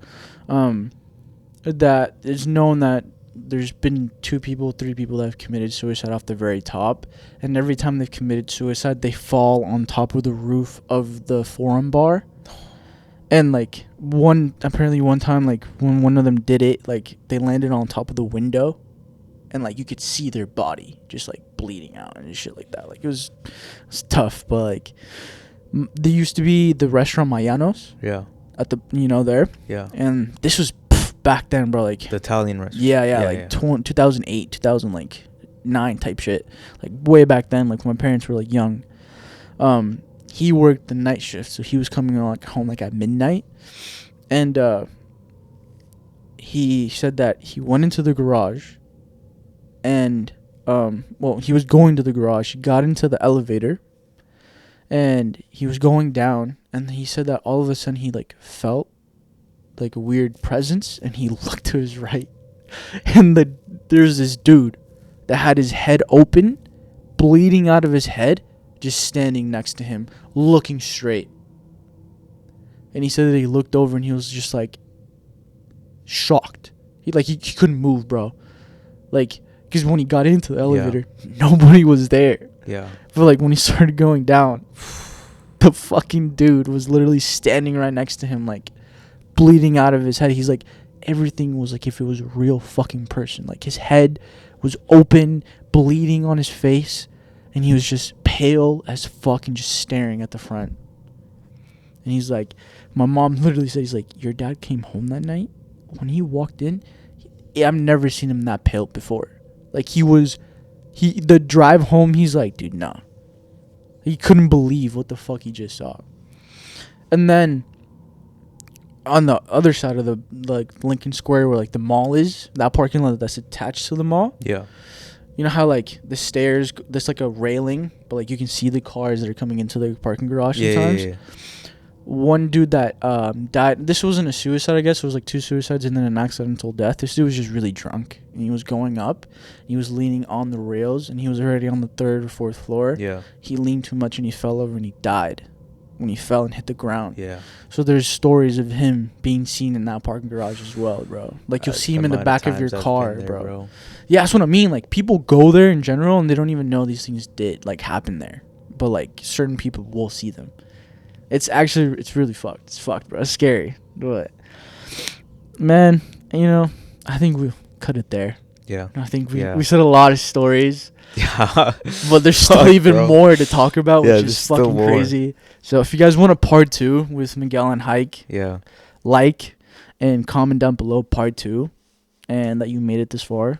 Speaker 1: That is known that there's been 2 people, 3 people that have committed suicide off the very top, and every time they've committed suicide, they fall on top of the roof of the Forum bar. And like apparently one time, like when one of them did it, like they landed on top of the window, and like you could see their body just like bleeding out and shit like that. Like it was tough, but like there used to be the restaurant Mayanos
Speaker 2: Yeah.
Speaker 1: at the there,
Speaker 2: Yeah.
Speaker 1: and this was back then, bro. Like
Speaker 2: The Italian restaurant.
Speaker 1: yeah. 2008, 2009 type shit. Like way back then, like when my parents were like young. He worked the night shift, so he was coming like home like at midnight, and he said that he went into the garage, and he was going to the garage. He got into the elevator, and he was going down, and he said that all of a sudden he like felt like a weird presence, and he looked to his right, and there's this dude that had his head open, bleeding out of his head, just standing next to him, looking straight. And he said that he looked over and he was just like shocked. He couldn't move, bro. Like, because when he got into the elevator, nobody was there.
Speaker 2: Yeah.
Speaker 1: But like when he started going down, the fucking dude was literally standing right next to him, like bleeding out of his head. He's like, everything was like if it was a real fucking person. Like his head was open, bleeding on his face, and he was just pale as fuck and just staring at the front. And he's like, my mom literally said, he's like, your dad came home that night? When he walked in, I've never seen him that pale before. Like the drive home, he's like, dude, nah. He couldn't believe what the fuck he just saw. And then on the other side of the like Lincoln Square where like the mall is, that parking lot that's attached to the mall.
Speaker 2: Yeah.
Speaker 1: You know how like the stairs, there's like a railing, but like you can see the cars that are coming into the parking garage sometimes. Yeah. One dude that died. This wasn't a suicide, I guess. It was like 2 suicides and then an accidental death. This dude was just really drunk, and he was going up. He was leaning on the rails, and he was already on the 3rd or 4th floor.
Speaker 2: Yeah.
Speaker 1: He leaned too much, and he fell over, and he died when he fell and hit the ground.
Speaker 2: Yeah.
Speaker 1: So there's stories of him being seen in that parking garage as well, bro. Like you'll see him in the back of your car, bro. Yeah, that's what I mean. Like people go there in general, and they don't even know these things happen there. But like certain people will see them. It's really fucked. It's fucked, bro. It's scary. But man, I think we'll cut it there.
Speaker 2: Yeah.
Speaker 1: I think we said a lot of stories.
Speaker 2: Yeah.
Speaker 1: But there's still even more to talk about, which is fucking crazy. So if you guys want a part 2 with Miguel and Hike, like and comment down below part 2, and that you made it this far.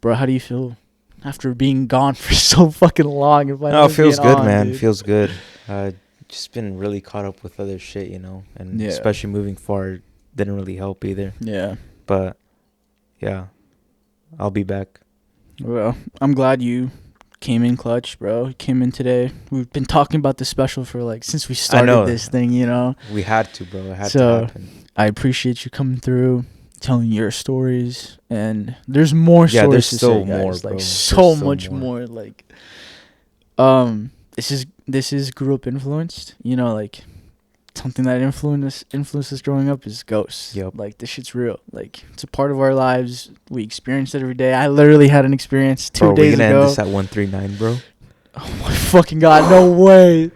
Speaker 1: bro, how do you feel after being gone for so fucking long?
Speaker 2: No, it feels good, man. Dude. Feels good. Just been really caught up with other shit, you know, and especially moving forward didn't really help either.
Speaker 1: Yeah.
Speaker 2: But yeah, I'll be back.
Speaker 1: Well, I'm glad you came in clutch, bro. You came in today. We've been talking about this special for like since we started this thing, you know.
Speaker 2: We had to, bro. It had to happen.
Speaker 1: I appreciate you coming through, telling your stories, and there's more stories.
Speaker 2: There's
Speaker 1: to
Speaker 2: still
Speaker 1: say, guys.
Speaker 2: more,
Speaker 1: like
Speaker 2: bro.
Speaker 1: so much more. Like, this is grew up influenced. You know, like something that influenced us growing up is ghosts.
Speaker 2: Yep.
Speaker 1: Like this shit's real. Like it's a part of our lives. We experience it every day. I literally had an experience 2 days ago.
Speaker 2: We're gonna end this at 139, bro.
Speaker 1: Oh my fucking god! No way.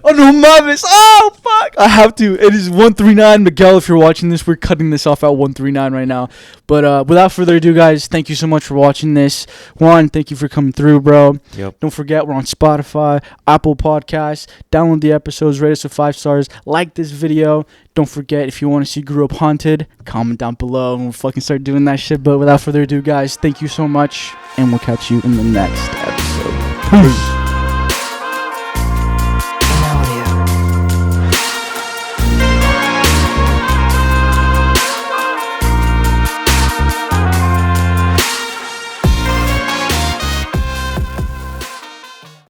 Speaker 1: Oh no, mames! Oh fuck! I have to. It is 139. Miguel, if you're watching this, we're cutting this off at 139 right now. But without further ado, guys, thank you so much for watching this. Juan, thank you for coming through, bro.
Speaker 2: Yep.
Speaker 1: Don't forget, we're on Spotify, Apple Podcasts. Download the episodes, rate us with 5 stars. Like this video. Don't forget, if you want to see Grew Up Haunted, comment down below and we'll fucking start doing that shit. But without further ado, guys, thank you so much, and we'll catch you in the next episode. Peace.